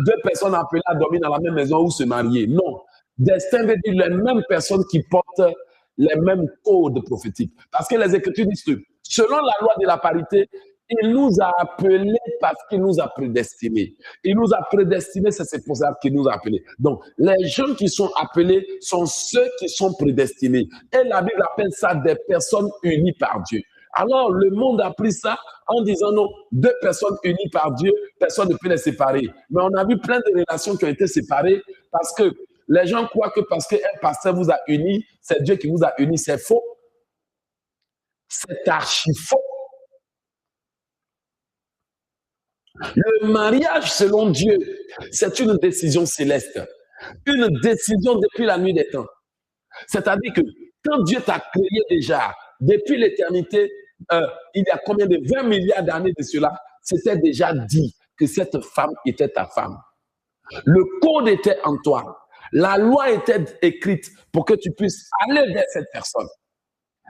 deux personnes appelées à dormir dans la même maison ou se marier. Non. Destin veut dire les mêmes personnes qui portent les mêmes codes prophétiques. Parce que les Écritures disent que, selon la loi de la parité, il nous a appelés parce qu'il nous a prédestinés. Il nous a prédestinés, c'est pour ça qu'il nous a appelés. Donc, les gens qui sont appelés sont ceux qui sont prédestinés. Et la Bible appelle ça des personnes unies par Dieu. Alors, le monde a pris ça en disant non, deux personnes unies par Dieu, personne ne peut les séparer. Mais on a vu plein de relations qui ont été séparées parce que les gens croient que parce qu'un pasteur vous a unis, c'est Dieu qui vous a unis. C'est faux. C'est archi faux. Le mariage, selon Dieu, c'est une décision céleste. Une décision depuis la nuit des temps. C'est-à-dire que quand Dieu t'a créé déjà, depuis l'éternité, il y a combien de 20 milliards d'années de cela, c'était déjà dit que cette femme était ta femme. Le code était en toi. La loi était écrite pour que tu puisses aller vers cette personne.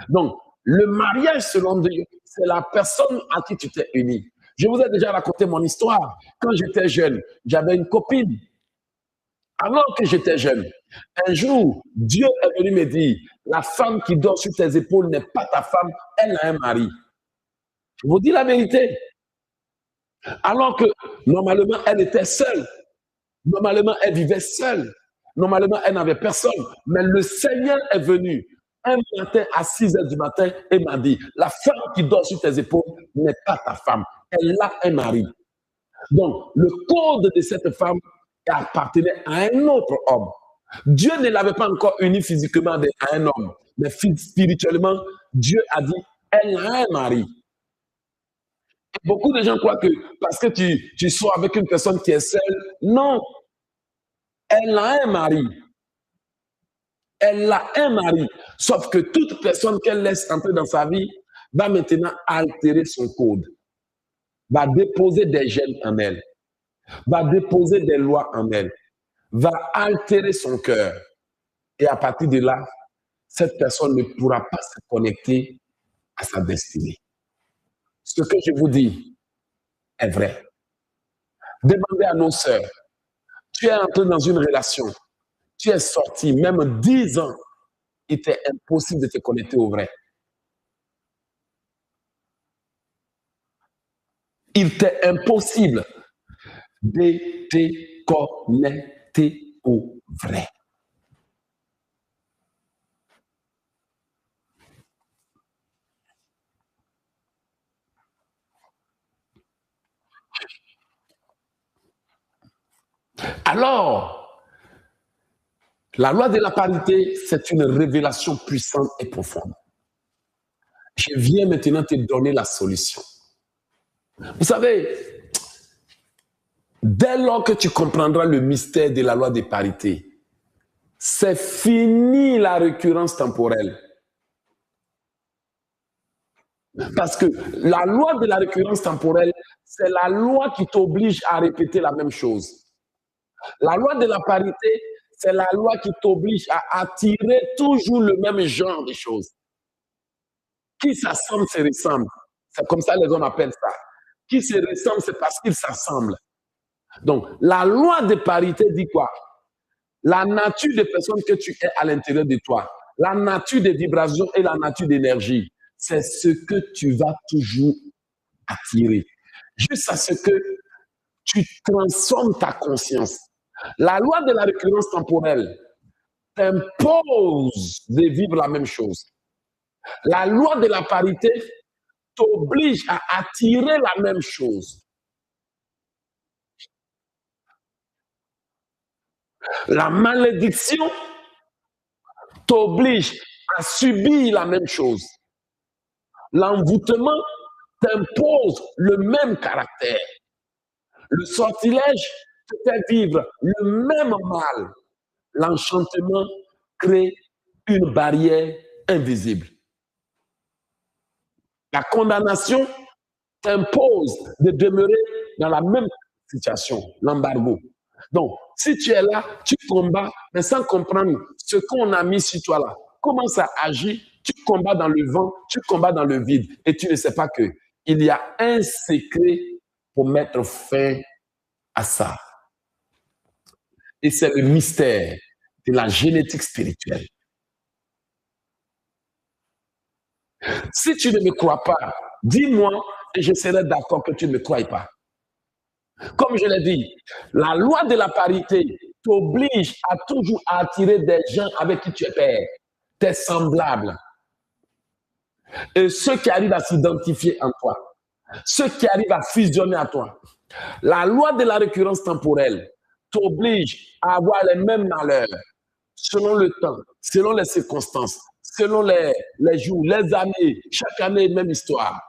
Donc, le mariage, selon Dieu, c'est la personne à qui tu t'es uni. Je vous ai déjà raconté mon histoire. Quand j'étais jeune, j'avais une copine. Alors que j'étais jeune, un jour, Dieu est venu me dire, la femme qui dort sur tes épaules n'est pas ta femme, elle a un mari. Je vous dis la vérité. Alors que normalement, elle était seule. Normalement, elle vivait seule. Normalement, elle n'avait personne. Mais le Seigneur est venu un matin à 6 heures du matin et m'a dit, la femme qui dort sur tes épaules n'est pas ta femme. Elle a un mari. Donc, le code de cette femme appartenait à un autre homme. Dieu ne l'avait pas encore uni physiquement à un homme. Mais spirituellement, Dieu a dit, elle a un mari. Et beaucoup de gens croient que parce que tu sois avec une personne qui est seule, non. Elle a un mari. Elle a un mari. Sauf que toute personne qu'elle laisse entrer dans sa vie va maintenant altérer son code, va déposer des gènes en elle, va déposer des lois en elle, va altérer son cœur. Et à partir de là, cette personne ne pourra pas se connecter à sa destinée. Ce que je vous dis est vrai. Demandez à nos sœurs, tu es entré dans une relation, tu es sorti, même 10 ans, il était impossible de te connecter au vrai. Il était impossible de te connecter au vrai. Alors, la loi de la parité, c'est une révélation puissante et profonde. Je viens maintenant te donner la solution. Vous savez, dès lors que tu comprendras le mystère de la loi de parité, c'est fini la récurrence temporelle. Parce que la loi de la récurrence temporelle, c'est la loi qui t'oblige à répéter la même chose. La loi de la parité, c'est la loi qui t'oblige à attirer toujours le même genre de choses. Qui s'assemble se ressemble. C'est comme ça les hommes appellent ça. Qui se ressemble, c'est parce qu'ils s'assemblent. Donc, la loi de parité dit quoi? La nature des personnes que tu es à l'intérieur de toi, la nature des vibrations et la nature d'énergie, c'est ce que tu vas toujours attirer. Jusqu'à ce que tu transformes ta conscience. La loi de la récurrence temporelle t'impose de vivre la même chose. La loi de la parité t'oblige à attirer la même chose. La malédiction t'oblige à subir la même chose. L'envoûtement t'impose le même caractère. Le sortilège te fait vivre le même mal. L'enchantement crée une barrière invisible. La condamnation t'impose de demeurer dans la même situation, l'embargo. Donc, si tu es là, tu combats, mais sans comprendre ce qu'on a mis sur toi là, comment ça agit, tu combats dans le vent, tu combats dans le vide, et tu ne sais pas qu'il y a un secret pour mettre fin à ça. Et c'est le mystère de la génétique spirituelle. Si tu ne me crois pas, dis-moi et je serai d'accord que tu ne me crois pas. Comme je l'ai dit, la loi de la parité t'oblige à toujours attirer des gens avec qui tu es père, tes semblables. Et ceux qui arrivent à s'identifier en toi, ceux qui arrivent à fusionner à toi. La loi de la récurrence temporelle t'oblige à avoir les mêmes malheurs selon le temps, selon les circonstances, selon les jours, les années, chaque année, même histoire.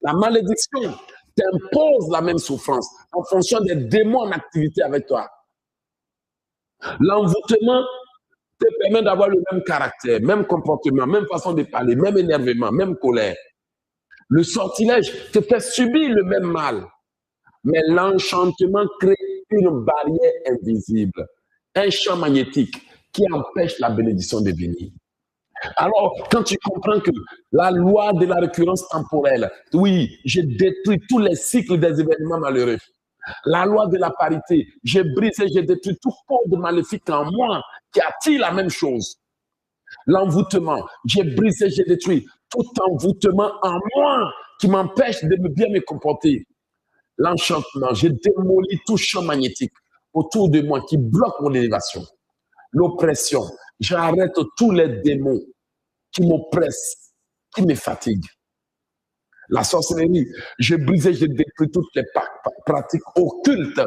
La malédiction t'impose la même souffrance en fonction des démons en activité avec toi. L'envoûtement te permet d'avoir le même caractère, même comportement, même façon de parler, même énervement, même colère. Le sortilège te fait subir le même mal. Mais l'enchantement crée une barrière invisible, un champ magnétique qui empêche la bénédiction de venir. Alors, quand tu comprends que la loi de la récurrence temporelle, oui, j'ai détruit tous les cycles des événements malheureux. La loi de la parité, j'ai brisé, j'ai détruit tout code maléfique en moi qui attire la même chose. L'envoûtement, j'ai brisé, j'ai détruit tout envoûtement en moi qui m'empêche de bien me comporter. L'enchantement, j'ai démoli tout champ magnétique autour de moi qui bloque mon élévation. L'oppression, j'arrête tous les démons qui m'oppressent, qui me fatiguent. La sorcellerie, j'ai brisé, j'ai détruit toutes les pratiques occultes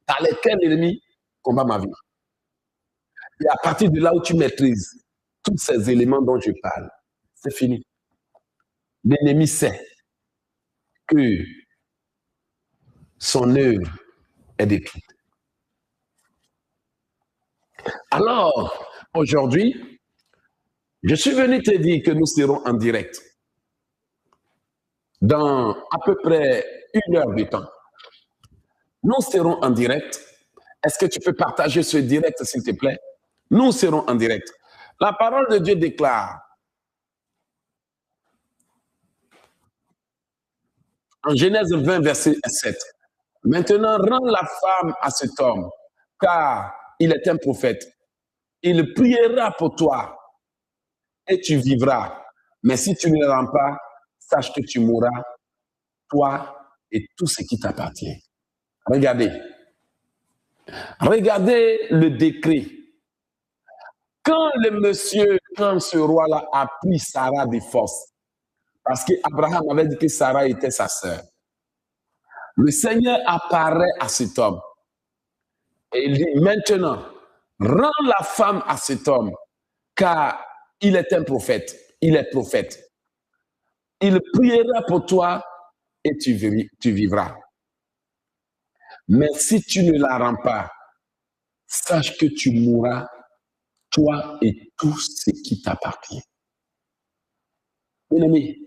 par lesquelles l'ennemi combat ma vie. Et à partir de là où tu maîtrises tous ces éléments dont je parle, c'est fini. L'ennemi sait que son œuvre est détruite. Alors, aujourd'hui, je suis venu te dire que nous serons en direct dans à peu près 1 heure de temps. Nous serons en direct. Est-ce que tu peux partager ce direct, s'il te plaît? Nous serons en direct. La parole de Dieu déclare en Genèse 20, verset 7. Maintenant, rends la femme à cet homme, car il est un prophète. Il priera pour toi et tu vivras. Mais si tu ne le rends pas, sache que tu mourras, toi et tout ce qui t'appartient. Regardez. Regardez le décret. Quand ce roi-là a pris Sarah de force, parce qu'Abraham avait dit que Sarah était sa sœur, le Seigneur apparaît à cet homme et il dit, maintenant, rends la femme à cet homme, car il est un prophète, il est prophète. Il priera pour toi et tu vivras. Mais si tu ne la rends pas, sache que tu mourras, toi et tout ce qui t'appartient. Bien-aimés,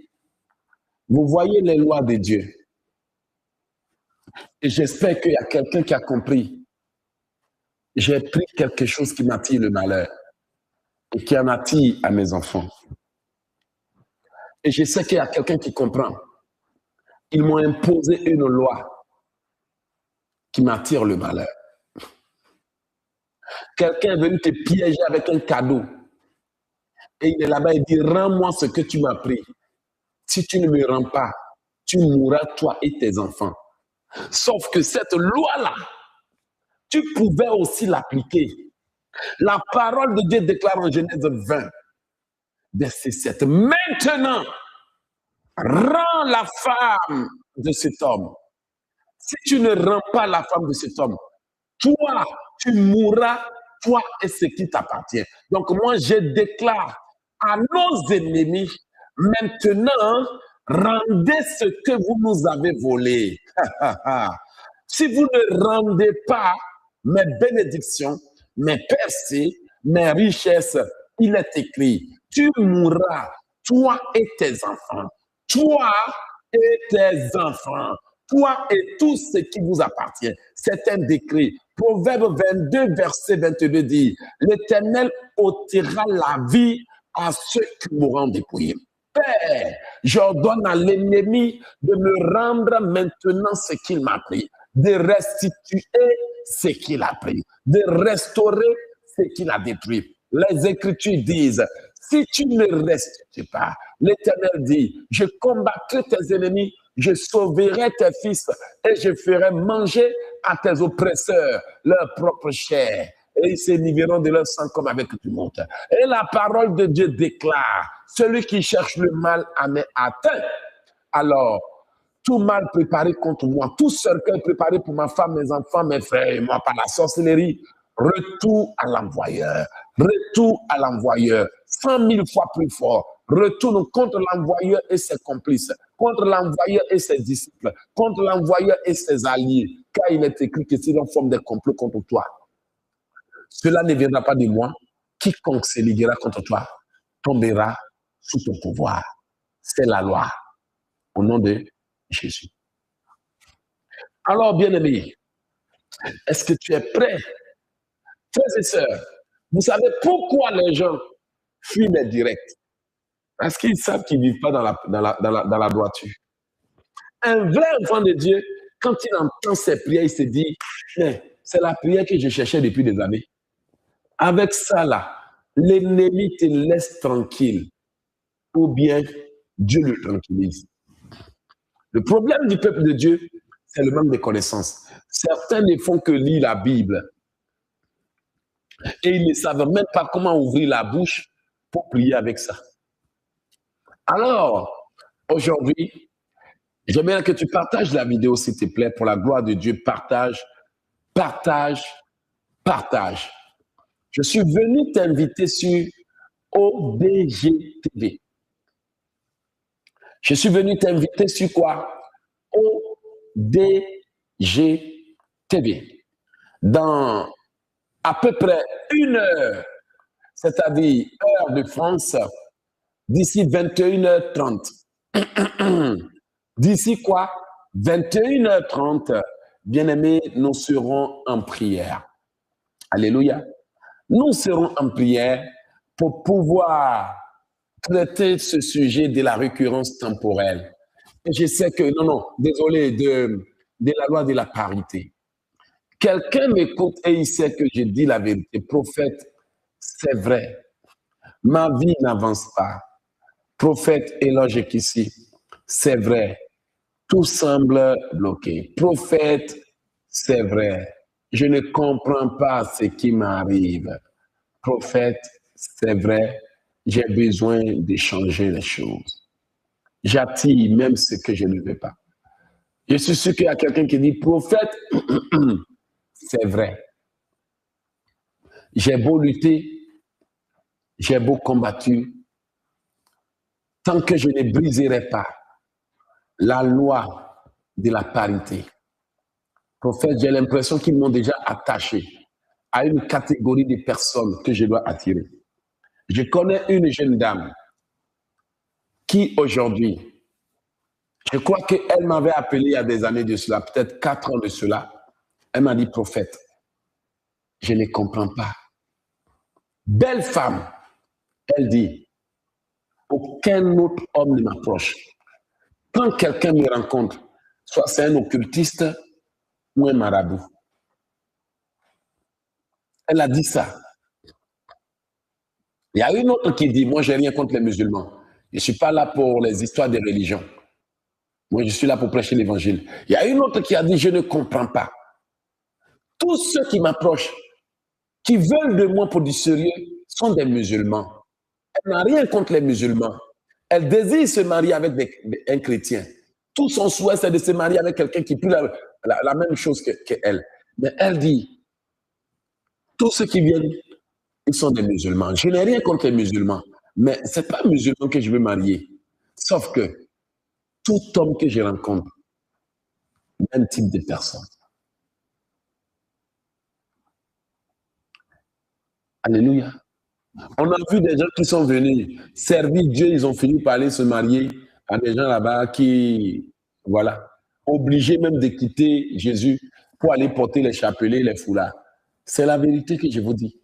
vous voyez les lois de Dieu. Et j'espère qu'il y a quelqu'un qui a compris. J'ai pris quelque chose qui m'attire le malheur et qui en attire à mes enfants. Et je sais qu'il y a quelqu'un qui comprend. Ils m'ont imposé une loi qui m'attire le malheur. Quelqu'un est venu te piéger avec un cadeau. Et il est là-bas et dit, rends-moi ce que tu m'as pris. Si tu ne me rends pas, tu mourras, toi et tes enfants. Sauf que cette loi-là, tu pouvais aussi l'appliquer. La parole de Dieu déclare en Genèse 20, verset 7. Maintenant, rends la femme de cet homme. Si tu ne rends pas la femme de cet homme, toi, tu mourras, toi et ce qui t'appartient. Donc moi, je déclare à nos ennemis, maintenant, rendez ce que vous nous avez volé. Si vous ne rendez pas mes bénédictions, mes percées, mes richesses, il est écrit, tu mourras, toi et tes enfants, toi et tes enfants, toi et tout ce qui vous appartient. C'est un décret. Proverbe 22, verset 22 dit, l'Éternel ôtera la vie à ceux qui mourront dépouillés. Père, j'ordonne à l'ennemi de me rendre maintenant ce qu'il m'a pris, de restituer ce qu'il a pris, de restaurer ce qu'il a détruit. Les Écritures disent, si tu ne restitues pas, l'Éternel dit, je combattrai tes ennemis, je sauverai tes fils et je ferai manger à tes oppresseurs leur propre chair. Et ils se livreront de leur sang comme avec tout le monde. Et la parole de Dieu déclare, celui qui cherche le mal en est atteint. Alors, tout mal préparé contre moi, tout cercueil préparé pour ma femme, mes enfants, mes frères et moi par la sorcellerie, retour à l'envoyeur, retour à l'envoyeur, 100 000 fois plus fort, retourne contre l'envoyeur et ses complices, contre l'envoyeur et ses disciples, contre l'envoyeur et ses alliés, car il est écrit que si l'on forme des complots contre toi, cela ne viendra pas de moi, quiconque se liguera contre toi tombera sous ton pouvoir. c'est la loi. Au nom de Jésus. Alors, bien-aimé, est-ce que tu es prêt? Frères et sœurs, vous savez pourquoi les gens fuient les directs? Parce qu'ils savent qu'ils ne vivent pas dans la droiture. Un vrai enfant de Dieu, quand il entend ses prières, il se dit, c'est la prière que je cherchais depuis des années. Avec ça, là, l'ennemi te laisse tranquille ou bien Dieu le tranquillise. Le problème du peuple de Dieu, c'est le manque de connaissances. Certains ne font que lire la Bible et ils ne savent même pas comment ouvrir la bouche pour prier avec ça. Alors, aujourd'hui, j'aimerais que tu partages la vidéo, s'il te plaît, pour la gloire de Dieu. Partage, partage, partage. Je suis venu t'inviter sur ODGTV. Je suis venu t'inviter sur quoi? ODGTV. Dans à peu près 1 heure, c'est-à-dire heure de France, d'ici 21h30. D'ici quoi? 21h30, bien-aimés, nous serons en prière. Alléluia. Nous serons en prière pour pouvoir traiter ce sujet de la récurrence temporelle. Et je sais que, désolé, de la loi de la parité. Quelqu'un m'écoute et il sait que je dis la vérité. Prophète, c'est vrai. Ma vie n'avance pas. Prophète Éloge ici, c'est vrai. Tout semble bloqué. Prophète, c'est vrai. Je ne comprends pas ce qui m'arrive. Prophète, c'est vrai. J'ai besoin de changer les choses. J'attire même ce que je ne veux pas. Je suis sûr qu'il y a quelqu'un qui dit, prophète, c'est vrai. J'ai beau lutter, j'ai beau combattu, tant que je ne briserai pas la loi de la parité. Prophète, j'ai l'impression qu'ils m'ont déjà attaché à une catégorie de personnes que je dois attirer. Je connais une jeune dame qui aujourd'hui, je crois qu'elle m'avait appelé il y a des années de cela, peut-être 4 ans de cela. Elle m'a dit, prophète, je ne comprends pas. Belle femme, elle dit, aucun autre homme ne m'approche. Quand quelqu'un me rencontre, soit c'est un occultiste ou un marabout. Elle a dit ça. Il y a une autre qui dit, moi, je n'ai rien contre les musulmans. Je ne suis pas là pour les histoires des religions. Moi, je suis là pour prêcher l'évangile. Il y a une autre qui a dit, je ne comprends pas. Tous ceux qui m'approchent, qui veulent de moi pour du sérieux, sont des musulmans. Elle n'a rien contre les musulmans. Elle désire se marier avec un chrétien. Tout son souhait, c'est de se marier avec quelqu'un qui prie la même chose qu'elle. Mais elle dit, tous ceux qui viennent, ils sont des musulmans. Je n'ai rien contre les musulmans, mais ce n'est pas un musulman que je veux marier. Sauf que tout homme que je rencontre, même type de personne. Alléluia. On a vu des gens qui sont venus servir Dieu, ils ont fini par aller se marier à des gens là-bas qui, voilà, obligés même de quitter Jésus pour aller porter les chapelets, les foulards. C'est la vérité que je vous dis.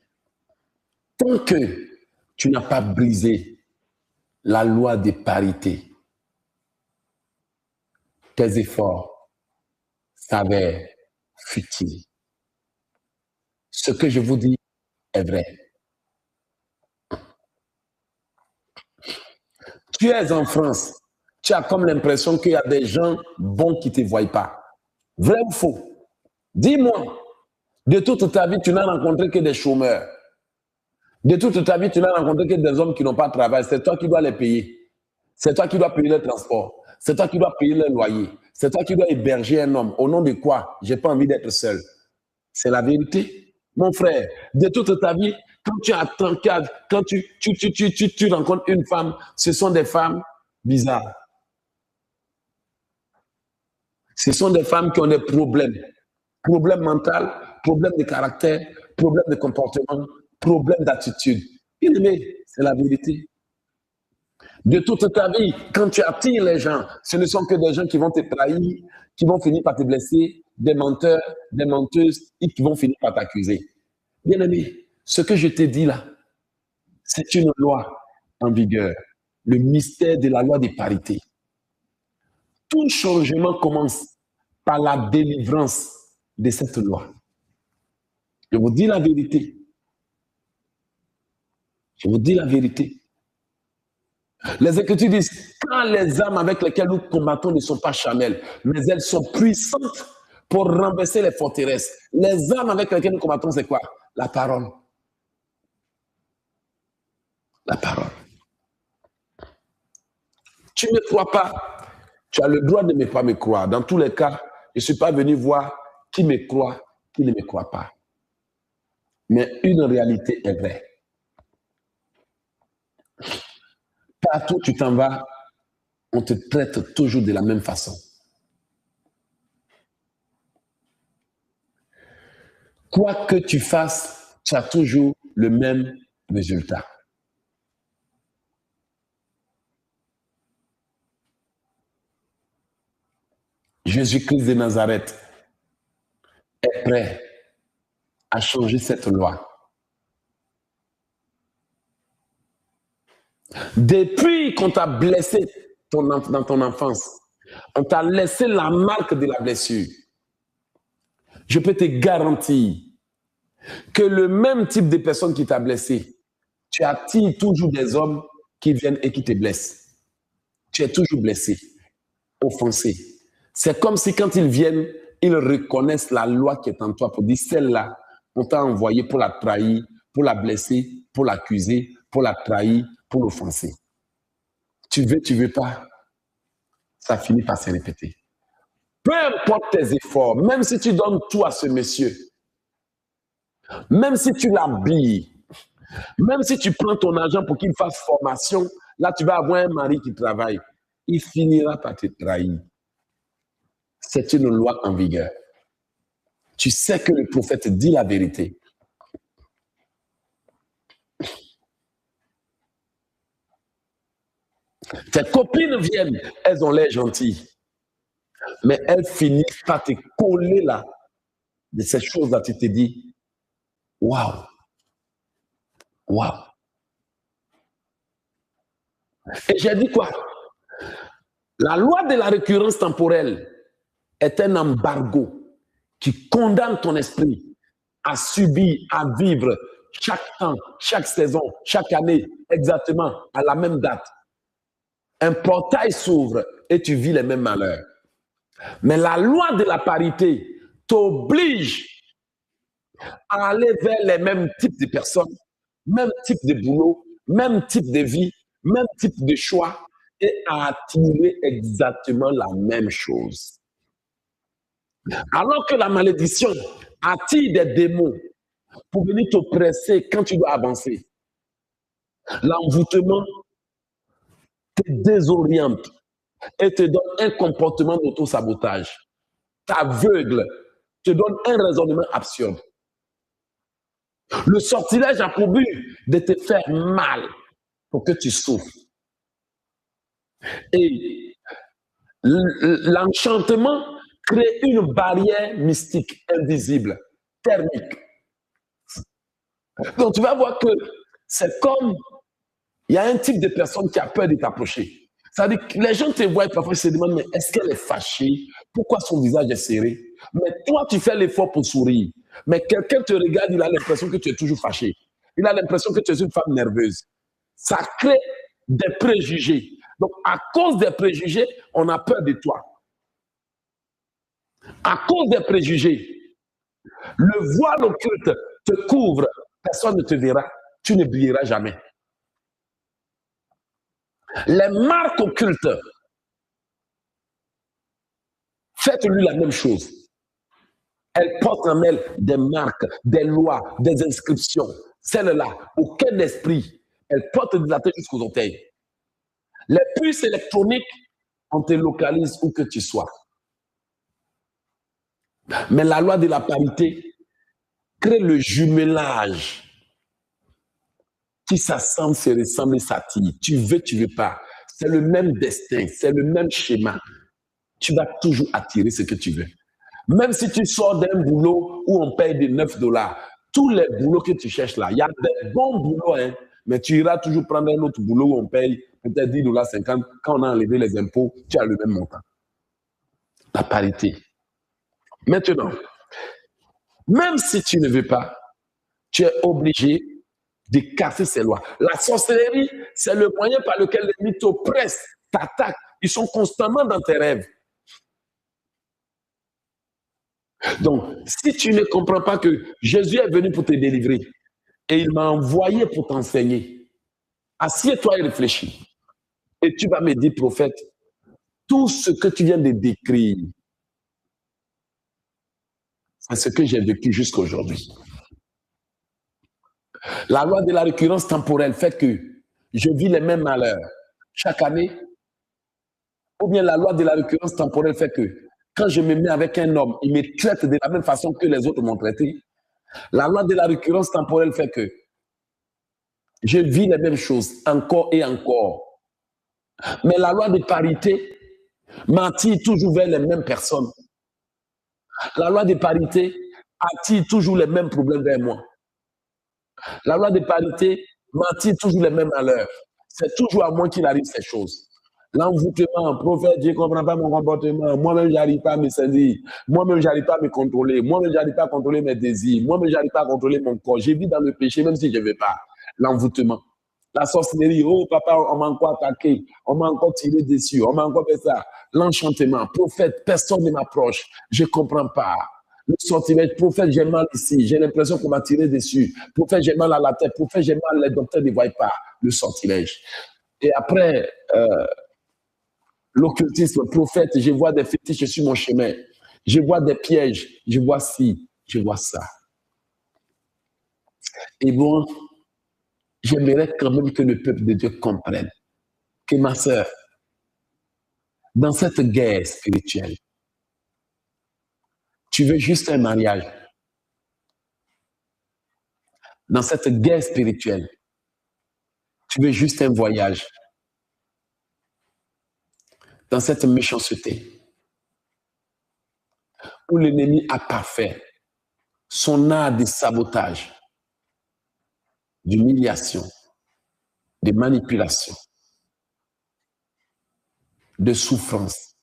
Tant que tu n'as pas brisé la loi de parité, tes efforts s'avèrent futiles. Ce que je vous dis est vrai. Tu es en France, tu as comme l'impression qu'il y a des gens bons qui ne te voient pas. Vrai ou faux? Dis-moi, de toute ta vie, tu n'as rencontré que des chômeurs. De toute ta vie, tu n'as rencontré que des hommes qui n'ont pas de travail. C'est toi qui dois les payer. C'est toi qui dois payer le transport. C'est toi qui dois payer le loyer. C'est toi qui dois héberger un homme. Au nom de quoi? Je n'ai pas envie d'être seul. C'est la vérité. Mon frère, de toute ta vie, quand tu attends, quand tu rencontres une femme, ce sont des femmes bizarres. Ce sont des femmes qui ont des problèmes. Problèmes mentaux, problèmes de caractère, problèmes de comportement, problèmes d'attitude. Bien-aimé, c'est la vérité. De toute ta vie, quand tu attires les gens, ce ne sont que des gens qui vont te trahir, qui vont finir par te blesser, des menteurs, des menteuses, et qui vont finir par t'accuser. Bien-aimé, ce que je t'ai dit là, c'est une loi en vigueur, le mystère de la loi des parités. Tout changement commence par la délivrance de cette loi. Je vous dis la vérité. Je vous dis la vérité. Les Écritures disent, quand les armes avec lesquelles nous combattons ne sont pas charnelles, mais elles sont puissantes pour renverser les forteresses. Les armes avec lesquelles nous combattons, c'est quoi? La parole. La parole. Tu ne me crois pas, tu as le droit de ne pas me croire. Dans tous les cas, je ne suis pas venu voir qui me croit, qui ne me croit pas. Mais une réalité est vraie. Partout où tu t'en vas, on te traite toujours de la même façon. Quoi que tu fasses, tu as toujours le même résultat. Jésus-Christ de Nazareth est prêt à changer cette loi. Depuis qu'on t'a blessé dans ton enfance, on t'a laissé la marque de la blessure. Je peux te garantir que le même type de personne qui t'a blessé, tu attires toujours des hommes qui viennent et qui te blessent. Tu es toujours blessé, offensé. C'est comme si quand ils viennent, ils reconnaissent la loi qui est en toi pour dire celle-là, on t'a envoyé pour la trahir, pour la blesser, pour l'accuser, pour la trahir, pour l'offenser. Tu veux pas, ça finit par se répéter. Peu importe tes efforts, même si tu donnes tout à ce monsieur, même si tu l'habilles, même si tu prends ton argent pour qu'il fasse formation, là tu vas avoir un mari qui travaille, il finira par te trahir. C'est une loi en vigueur. Tu sais que le prophète dit la vérité. Tes copines viennent, elles ont l'air gentilles, mais elles finissent par te coller là de ces choses-là. Tu te dis, waouh, waouh. Et j'ai dit quoi? La loi de la récurrence temporelle est un embargo qui condamne ton esprit à subir, à vivre chaque temps, chaque saison, chaque année, exactement à la même date. Un portail s'ouvre et tu vis les mêmes malheurs. Mais la loi de la parité t'oblige à aller vers les mêmes types de personnes, même type de boulot, même type de vie, même type de choix et à attirer exactement la même chose. Alors que la malédiction attire des démons pour venir t'oppresser quand tu dois avancer. L'envoûtement te désoriente et te donne un comportement d'auto-sabotage. T'aveugle, te donne un raisonnement absurde. Le sortilège a pour but de te faire mal pour que tu souffres. Et l'enchantement crée une barrière mystique, invisible, thermique. Donc tu vas voir que c'est comme, il y a un type de personne qui a peur de t'approcher. C'est-à-dire que les gens te voient parfois, ils se demandent, mais est-ce qu'elle est fâchée? Pourquoi son visage est serré? Mais toi, tu fais l'effort pour sourire. Mais quelqu'un te regarde, il a l'impression que tu es toujours fâché. Il a l'impression que tu es une femme nerveuse. Ça crée des préjugés. Donc, à cause des préjugés, on a peur de toi. À cause des préjugés, le voile occulte te couvre, personne ne te verra, tu ne brilleras jamais. Les marques occultes, faites-lui la même chose. Elles portent en elles des marques, des lois, des inscriptions. Celles-là, aucun esprit, elles portent de la tête jusqu'aux orteils. Les puces électroniques, on te localise où que tu sois. Mais la loi de la parité crée le jumelage qui s'assemble, se ressemble et s'attire. Tu veux pas. c'est le même destin, c'est le même schéma. Tu vas toujours attirer ce que tu veux. Même si tu sors d'un boulot où on paye des 9 $, tous les boulots que tu cherches là, il y a des bons boulots, hein, mais tu iras toujours prendre un autre boulot où on paye peut-être 10,50 $. Quand on a enlevé les impôts, tu as le même montant. La parité. Maintenant, même si tu ne veux pas, tu es obligé de casser ces lois. La sorcellerie, c'est le moyen par lequel les l'ennemi t'oppressent, t'attaquent. Ils sont constamment dans tes rêves. Donc, si tu ne comprends pas que Jésus est venu pour te délivrer et il m'a envoyé pour t'enseigner, assieds-toi et réfléchis. Et tu vas me dire, prophète, tout ce que tu viens de décrire, c'est ce que j'ai vécu jusqu'à aujourd'hui. La loi de la récurrence temporelle fait que je vis les mêmes malheurs chaque année, ou bien la loi de la récurrence temporelle fait que quand je me mets avec un homme, il me traite de la même façon que les autres m'ont traité. La loi de la récurrence temporelle fait que je vis les mêmes choses encore et encore. Mais la loi de parité m'attire toujours vers les mêmes personnes. La loi de parité attire toujours les mêmes problèmes vers moi. La loi de parité m'attire toujours les mêmes malheurs. C'est toujours à moi qu'il arrive ces choses. L'envoûtement, prophète, je ne comprends pas mon comportement. Moi-même, je n'arrive pas à me saisir. Moi-même, je n'arrive pas à me contrôler. Moi-même, je n'arrive pas à contrôler mes désirs. Moi-même, je n'arrive pas à contrôler mon corps. Je vis dans le péché, même si je ne veux pas. L'envoûtement. La sorcellerie, oh papa, on m'a encore attaqué, on m'a encore tiré dessus, on m'a encore fait ça. L'enchantement, prophète, personne ne m'approche, je ne comprends pas. Le sortilège, prophète, j'ai mal ici, j'ai l'impression qu'on m'a tiré dessus. Prophète, j'ai mal à la tête, prophète, j'ai mal, les docteurs ne voient pas. Le sortilège. Et après, l'occultisme, prophète, je vois des fétiches sur mon chemin, je vois des pièges, je vois ci, je vois ça. Et bon, j'aimerais quand même que le peuple de Dieu comprenne que ma sœur, dans cette guerre spirituelle, tu veux juste un mariage. Dans cette guerre spirituelle, tu veux juste un voyage. Dans cette méchanceté, où l'ennemi a parfait son art de sabotage, d'humiliation, de manipulation, de souffrance.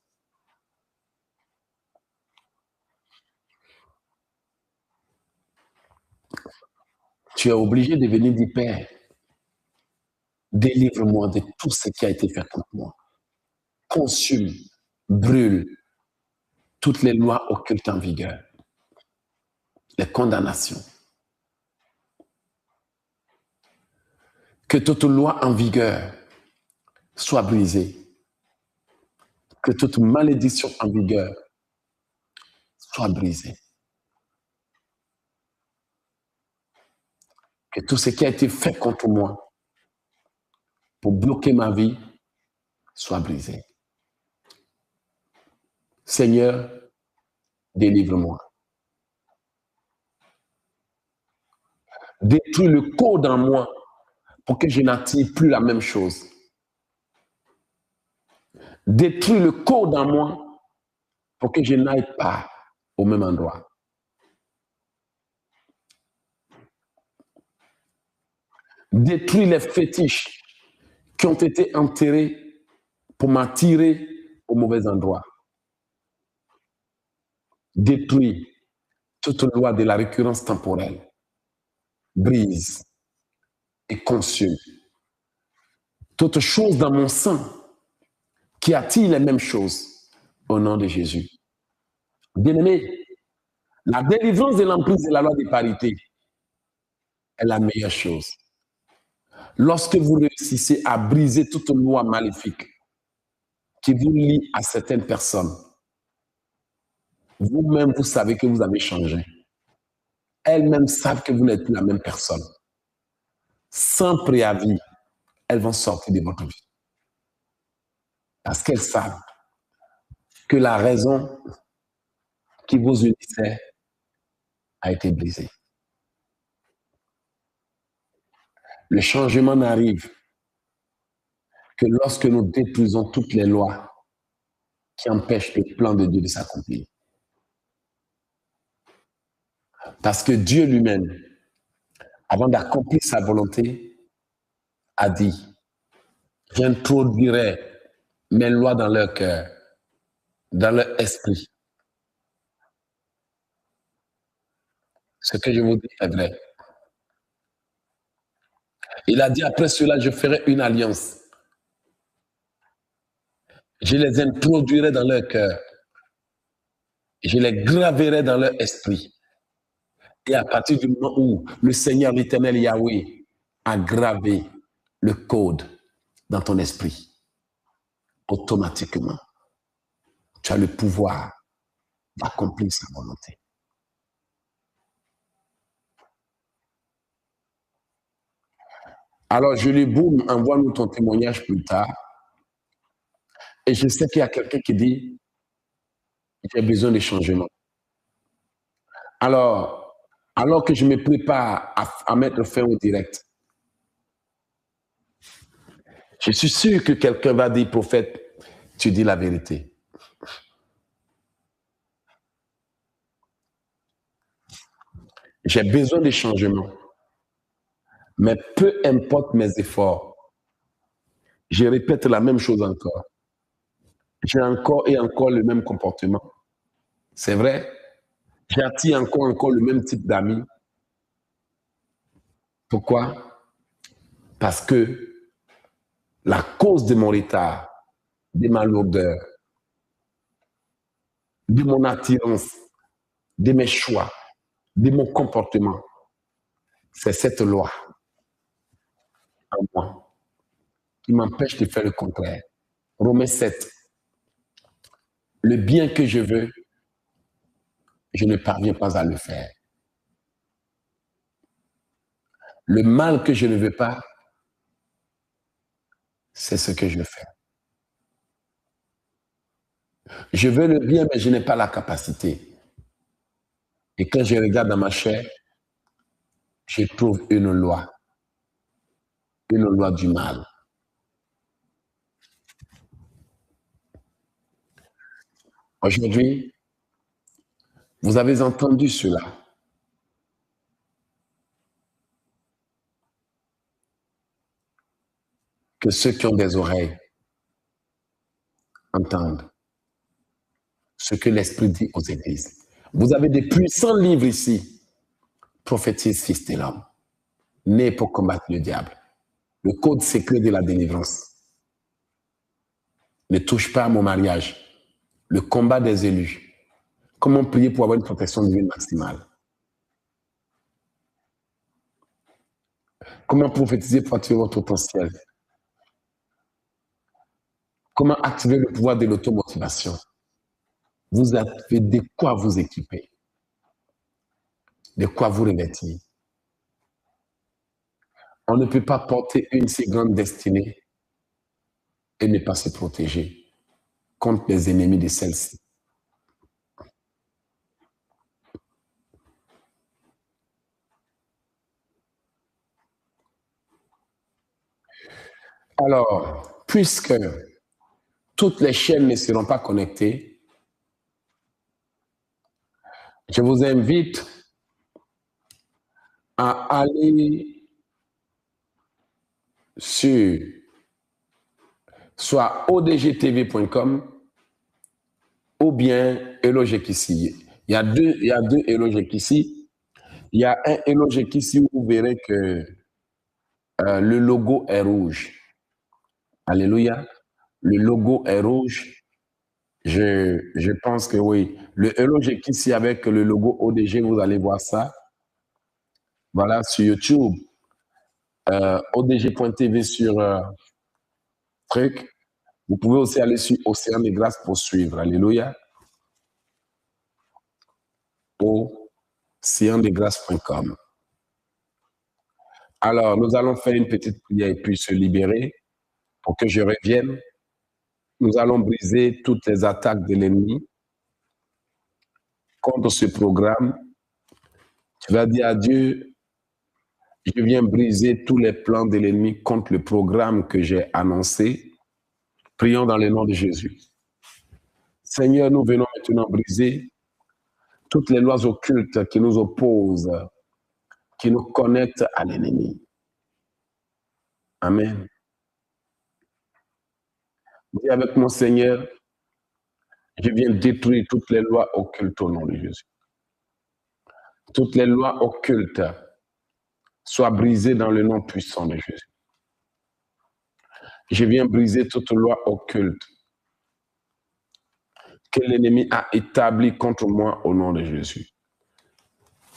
Tu es obligé de venir dire, Père, délivre-moi de tout ce qui a été fait contre moi. Consume, brûle toutes les lois occultes en vigueur, les condamnations. Que toute loi en vigueur soit brisée. Que toute malédiction en vigueur soit brisée. Que tout ce qui a été fait contre moi pour bloquer ma vie soit brisé. Seigneur, délivre-moi. Détruis le code en moi pour que je n'attire plus la même chose. Détruis le code en moi pour que je n'aille pas au même endroit. Détruis les fétiches qui ont été enterrés pour m'attirer au mauvais endroit. Détruis toute loi de la récurrence temporelle. Brise et consume toute chose dans mon sang qui attire les mêmes choses au nom de Jésus. Bien-aimé, la délivrance de l'emprise de la loi de parité est la meilleure chose. Lorsque vous réussissez à briser toute loi maléfique qui vous lie à certaines personnes, vous-même, vous savez que vous avez changé. Elles-mêmes savent que vous n'êtes plus la même personne. Sans préavis, elles vont sortir de votre vie. Parce qu'elles savent que la raison qui vous unissait a été brisée. Le changement n'arrive que lorsque nous détruisons toutes les lois qui empêchent le plan de Dieu de s'accomplir. Parce que Dieu lui-même, avant d'accomplir sa volonté, a dit, j'introduirai mes lois dans leur cœur, dans leur esprit. Ce que je vous dis est vrai. Il a dit, après cela, je ferai une alliance. Je les introduirai dans leur cœur. Je les graverai dans leur esprit. Et à partir du moment où le Seigneur, l'Éternel Yahweh, a gravé le code dans ton esprit, automatiquement, tu as le pouvoir d'accomplir sa volonté. Alors, je lui boum, envoie-nous ton témoignage plus tard. Et je sais qu'il y a quelqu'un qui dit, j'ai besoin de changement. Alors que je me prépare à mettre fin au direct, je suis sûr que quelqu'un va dire, prophète, tu dis la vérité. J'ai besoin de changement. Mais peu importe mes efforts, je répète la même chose encore. J'ai encore et encore le même comportement. C'est vrai. J'attire encore le même type d'amis. Pourquoi? Parce que la cause de mon retard, de ma lourdeur, de mon attirance, de mes choix, de mon comportement, c'est cette loi en moi qui m'empêche de faire le contraire. Romains 7. Le bien que je veux, je ne parviens pas à le faire. Le mal que je ne veux pas, c'est ce que je fais. Je veux le bien, mais je n'ai pas la capacité. Et quand je regarde dans ma chair, je trouve une loi du mal. Aujourd'hui, vous avez entendu cela. Que ceux qui ont des oreilles entendent ce que l'Esprit dit aux églises. Vous avez des puissants livres ici. Prophétise, fils de l'homme, né pour combattre le diable. Le code secret de la délivrance. Ne touche pas à mon mariage. Le combat des élus. Comment prier pour avoir une protection divine maximale? Comment prophétiser pour activer votre potentiel? Comment activer le pouvoir de l'automotivation? Vous avez de quoi vous équiper, de quoi vous revêtir. On ne peut pas porter une si grande destinée et ne pas se protéger contre les ennemis de celle-ci. Alors, puisque toutes les chaînes ne seront pas connectées, je vous invite à aller sur soit odgtv.com ou bien Elogekissi. Il y a deux Elogekissi. Il y a un Elogekissi où vous verrez que le logo est rouge. Alléluia. Le logo est rouge. Je pense que oui. Le Elogekissi avec le logo ODG, vous allez voir ça. Voilà, sur YouTube. ODG.tv sur truc. Vous pouvez aussi aller sur Océan de Grâce pour suivre. Alléluia. Océandegrâce.com. Alors, nous allons faire une petite prière et puis se libérer pour que je revienne. Nous allons briser toutes les attaques de l'ennemi contre ce programme. Tu vas dire à Dieu, Je viens briser tous les plans de l'ennemi contre le programme que j'ai annoncé. Prions dans le nom de Jésus. Seigneur, nous venons maintenant briser toutes les lois occultes qui nous opposent, qui nous connectent à l'ennemi. Amen. Dis avec mon Seigneur, je viens détruire toutes les lois occultes au nom de Jésus. Toutes les lois occultes soient brisées dans le nom puissant de Jésus. Je viens briser toute loi occulte que l'ennemi a établie contre moi au nom de Jésus.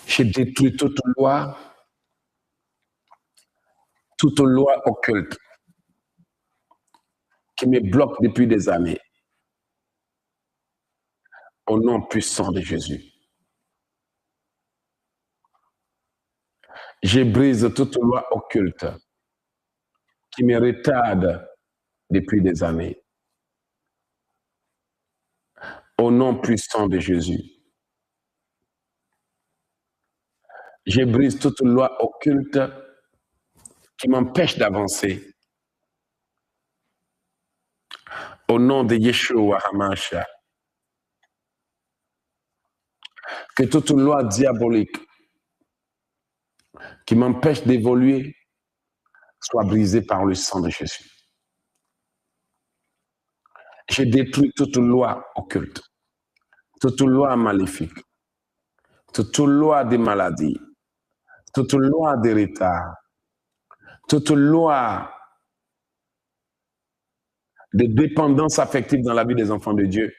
Je détruis toute loi occulte qui me bloque depuis des années au nom puissant de Jésus. Je brise toute loi occulte qui me retarde depuis des années. Au nom puissant de Jésus. Je brise toute loi occulte qui m'empêche d'avancer. Au nom de Yeshua HaMashiach. Que toute loi diabolique qui m'empêche d'évoluer soit brisée par le sang de Jésus. Je détruis toute loi occulte, toute loi maléfique, toute loi des maladies, toute loi des retards, toute loi de dépendance affective dans la vie des enfants de Dieu,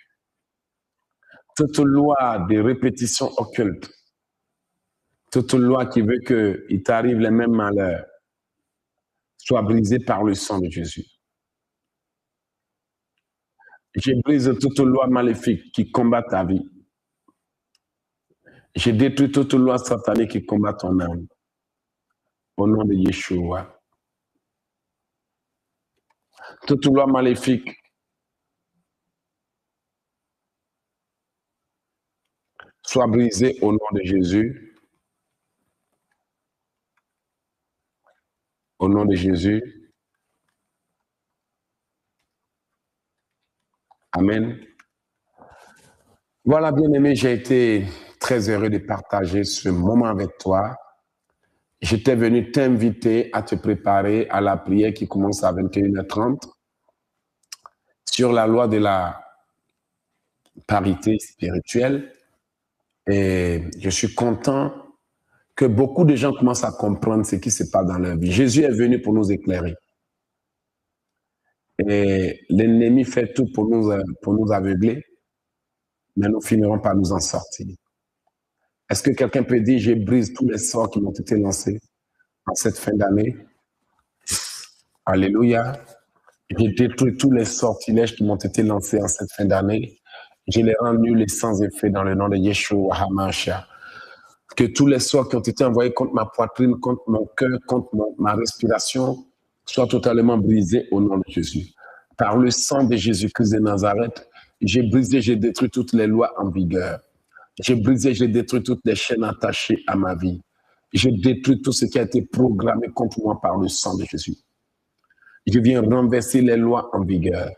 toute loi de répétition occulte, toute loi qui veut qu'il t'arrive les mêmes malheurs, soit brisée par le sang de Jésus. Je brise toute loi maléfique qui combat ta vie. Je détruis toute loi satanique qui combat ton âme. Au nom de Yeshua. Toute loi maléfique soit brisée au nom de Jésus. Au nom de Jésus. Amen. Voilà, bien-aimé, j'ai été très heureux de partager ce moment avec toi. J'étais venu t'inviter à te préparer à la prière qui commence à 21h30 sur la loi de la parité spirituelle. Et je suis content que beaucoup de gens commencent à comprendre ce qui se passe dans leur vie. Jésus est venu pour nous éclairer. Et l'ennemi fait tout pour nous aveugler, mais nous finirons par nous en sortir. Est-ce que quelqu'un peut dire, je brise tous les sorts qui m'ont été lancés en cette fin d'année? Alléluia. Je détruis tous les sortilèges qui m'ont été lancés en cette fin d'année. Je les rends nuls et sans effet dans le nom de Yeshua HaMashiach. Que tous les sorts qui ont été envoyés contre ma poitrine, contre mon cœur, contre ma respiration, soient totalement brisés au nom de Jésus. Par le sang de Jésus-Christ de Nazareth, j'ai brisé, j'ai détruit toutes les lois en vigueur. J'ai brisé, j'ai détruit toutes les chaînes attachées à ma vie. J'ai détruit tout ce qui a été programmé contre moi par le sang de Jésus. Je viens renverser les lois en vigueur.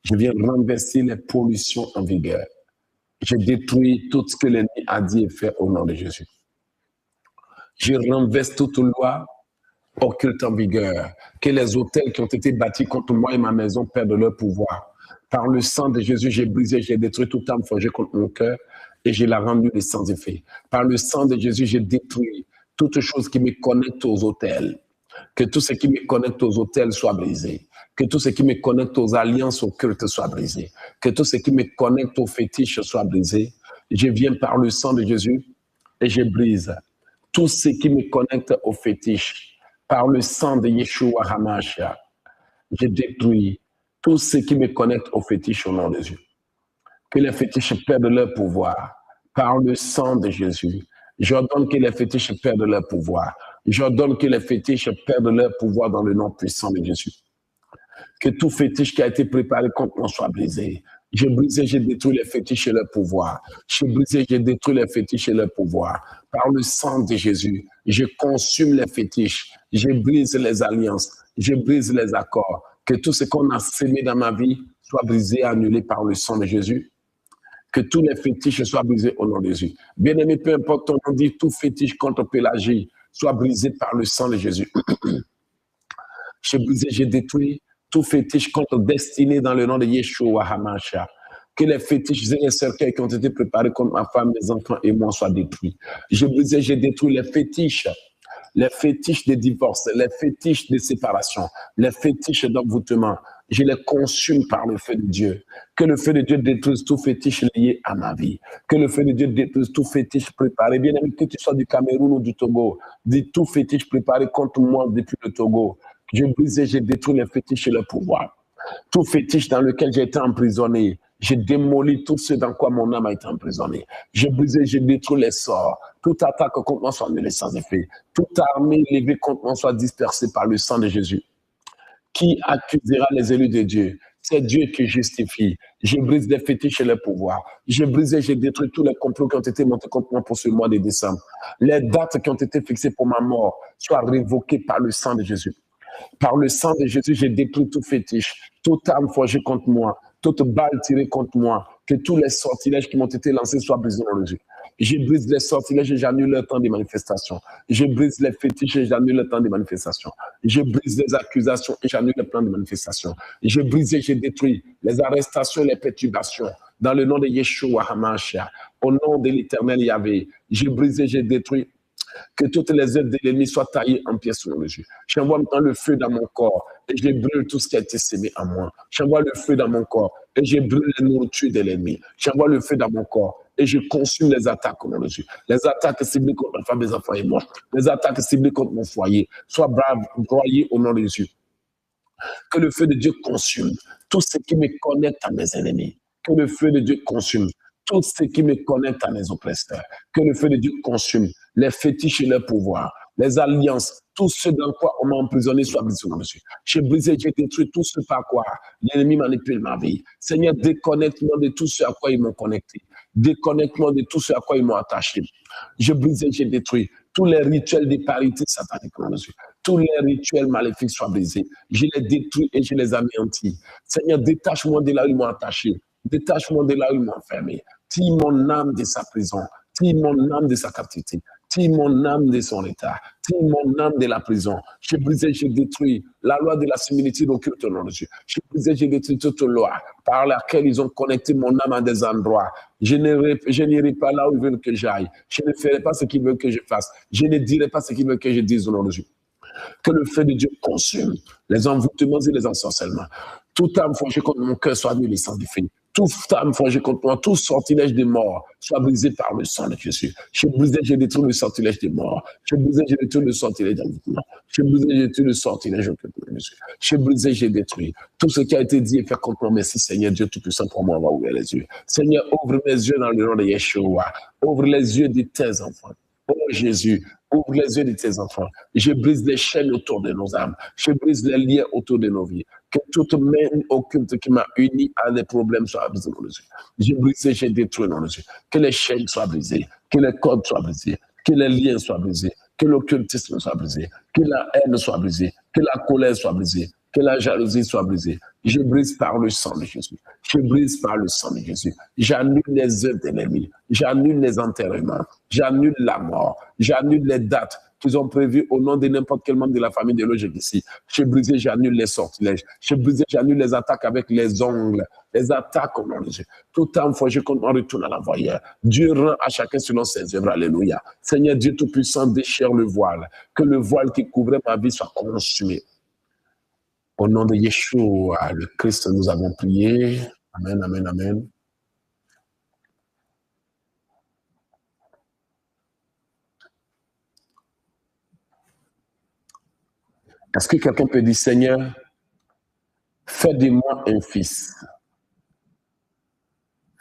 Je viens renverser les pollutions en vigueur. Je détruis tout ce que l'ennemi a dit et fait au nom de Jésus. Je renverse toute loi occulte en vigueur. Que les autels qui ont été bâtis contre moi et ma maison perdent leur pouvoir. Par le sang de Jésus, j'ai brisé, j'ai détruit toute âme forgée contre mon cœur et je l'ai rendu sans effet. Par le sang de Jésus, j'ai détruit toute chose qui me connecte aux autels. Que tout ce qui me connecte aux autels soit brisé. Que tout ce qui me connecte aux alliances occultes soit brisé. Que tout ce qui me connecte aux fétiches soit brisé. Je viens par le sang de Jésus et je brise tout ce qui me connecte aux fétiches. Par le sang de Yeshua HaMashiach, je détruis tout ce qui me connecte aux fétiches au nom de Jésus. Que les fétiches perdent leur pouvoir. Par le sang de Jésus, j'ordonne que les fétiches perdent leur pouvoir. J'ordonne que les fétiches perdent leur pouvoir dans le nom puissant de Jésus. Que tout fétiche qui a été préparé contre moi soit brisé. J'ai brisé, j'ai détruit les fétiches et leur pouvoir. J'ai brisé, j'ai détruit les fétiches et leur pouvoir. Par le sang de Jésus, Je consume les fétiches. Je brise les alliances. Je brise les accords. Que tout ce qu'on a sémé dans ma vie soit brisé et annulé par le sang de Jésus. Que tous les fétiches soient brisés au nom de Jésus. Bien-aimé, peu importe ton nom, dit tout fétiche contre Pélagie soit brisé par le sang de Jésus. J'ai brisé, j'ai détruit tout fétiche contre destiné dans le nom de Yeshua HaMashiach. Que les fétiches et les cercueils qui ont été préparés contre ma femme, mes enfants et moi soient détruits. J'ai brisé, j'ai détruit les fétiches des divorces, les fétiches de séparation, les fétiches d'envoûtement. Je les consume par le feu de Dieu. Que le feu de Dieu détruise tout fétiche lié à ma vie. Que le feu de Dieu détruise tout fétiche préparé. Bien aimé, que tu sois du Cameroun ou du Togo, dis tout fétiche préparé contre moi depuis le Togo. Je brise et je détruis les fétiches et le pouvoir. Tout fétiche dans lequel j'ai été emprisonné, j'ai démoli tout ce dans quoi mon âme a été emprisonnée. J'ai brisé, j'ai détruit les sorts. Toute attaque contre moi soit annulée sans effet. Toute armée levée contre moi soit dispersée par le sang de Jésus. Qui accusera les élus de Dieu? C'est Dieu qui justifie. Je brise les fétiches et les pouvoirs. J'ai brisé, j'ai détruit tous les complots qui ont été montés contre moi pour ce mois de décembre. Les dates qui ont été fixées pour ma mort soient révoquées par le sang de Jésus. Par le sang de Jésus, j'ai détruit tout fétiche, toute arme forgée contre moi, toute balle tirée contre moi, que tous les sortilèges qui m'ont été lancés soient brisés dans le Dieu. Je brise les sortilèges et j'annule le temps des manifestations. Je brise les fétiches et j'annule le temps des manifestations. Je brise les accusations et j'annule le plan de manifestation. Je brise et je détruis les arrestations et les perturbations. Dans le nom de Yeshua HaMashiach, au nom de l'Éternel Yahvé, je brise et je détruis que toutes les œuvres de l'ennemi soient taillées en pièces sur le jeu. J'envoie maintenant le feu dans mon corps et je brûle tout ce qui a été sémé en moi. J'envoie le feu dans mon corps et je brûle les nourritures de l'ennemi. J'envoie le feu dans mon corps et je consume les attaques au nom de Dieu. Les attaques ciblées contre ma femme, mes enfants et moi. Les attaques ciblées contre mon foyer. Sois broyées au nom de Jésus. Que le feu de Dieu consume tout ce qui me connecte à mes ennemis. Que le feu de Dieu consume tout ce qui me connecte à mes oppresseurs. Que le feu de Dieu consume les fétiches et leurs pouvoirs, les alliances, tout ce dans quoi on m'a emprisonné soit brisé dans le Dieu. J'ai brisé, j'ai détruit tout ce par quoi l'ennemi manipule ma vie. Seigneur, déconnecte-moi de tout ce à quoi ils m'ont connecté. Déconnecte-moi de tout ce à quoi ils m'ont attaché. J'ai brisé, j'ai détruit tous les rituels de parité satanique dans le Dieu. Tous les rituels maléfiques soient brisés. Je les détruis et je les anéantis. Seigneur, détache-moi de là où ils m'ont attaché. Détache-moi de là où ils m'ont enfermé. Tire mon âme de sa prison. Tire mon âme de sa captivité. Tire mon âme de son état. Tire mon âme de la prison. J'ai brisé, j'ai détruit la loi de la similitude occulte au nom de Dieu. J'ai brisé, j'ai détruit toute loi par laquelle ils ont connecté mon âme à des endroits. Je n'irai pas là où ils veulent que j'aille. Je ne ferai pas ce qu'ils veulent que je fasse. Je ne dirai pas ce qu'ils veulent que je dise au nom de Dieu. Que le feu de Dieu consume les envoûtements et les ensorcellements. Toute âme forgée contre mon cœur soit annulée sans défait. Toute âme forgée contre moi, tout sortilège de mort soit brisé par le sang de Jésus. J'ai brisé, j'ai détruit le sortilège de mort. J'ai brisé, j'ai détruit le sortilège d'envoûtement. J'ai brisé, j'ai détruit le sortilège de Jésus. J'ai brisé, j'ai détruit tout ce qui a été dit et fait contre moi. Merci Seigneur Dieu Tout-Puissant pour moi, on va ouvrir les yeux. Seigneur, ouvre mes yeux dans le nom de Yeshua. Ouvre les yeux de tes enfants. Oh Jésus, ouvre les yeux de tes enfants. Je brise les chaînes autour de nos âmes. Je brise les liens autour de nos vies. Que toute main occulte qui m'a uni à des problèmes soit brisée dans les yeux. J'ai brisé, j'ai détruit dans les yeux. Que les chaînes soient brisées. Que les cordes soient brisées. Que les liens soient brisés. Que l'occultisme soit brisé. Que la haine soit brisée. Que la colère soit brisée. Que la jalousie soit brisée. Je brise par le sang de Jésus. Je brise par le sang de Jésus. J'annule les œuvres de l'ennemi. J'annule les enterrements. J'annule la mort. J'annule les dates qu'ils ont prévues au nom de n'importe quel membre de la famille de logique ici. Je brise, j'annule les sortilèges. Je brise, j'annule les attaques avec les ongles. Les attaques au nom de Dieu. Tout âme forgée contre moi retourne à l'envoyeur. Dieu rend à chacun selon ses œuvres. Alléluia. Seigneur Dieu Tout-Puissant, déchire le voile. Que le voile qui couvrait ma vie soit consumé. Au nom de Yeshua, le Christ, nous avons prié. Amen, amen, amen. Est-ce que quelqu'un peut dire, Seigneur, fais de moi un fils.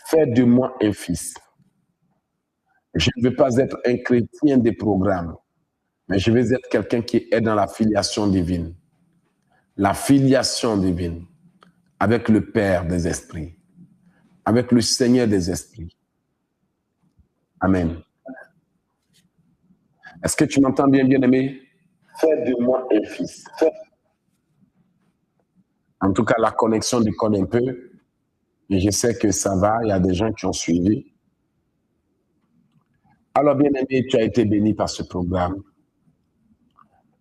Fais de moi un fils. Je ne veux pas être un chrétien des programmes, mais je veux être quelqu'un qui est dans la filiation divine. La filiation divine avec le Père des esprits, avec le Seigneur des esprits. Amen. Est-ce que tu m'entends bien, bien-aimé? Fais de moi un fils. En tout cas, la connexion déconne un peu. Et je sais que ça va. Il y a des gens qui ont suivi. Alors, bien-aimé, tu as été béni par ce programme.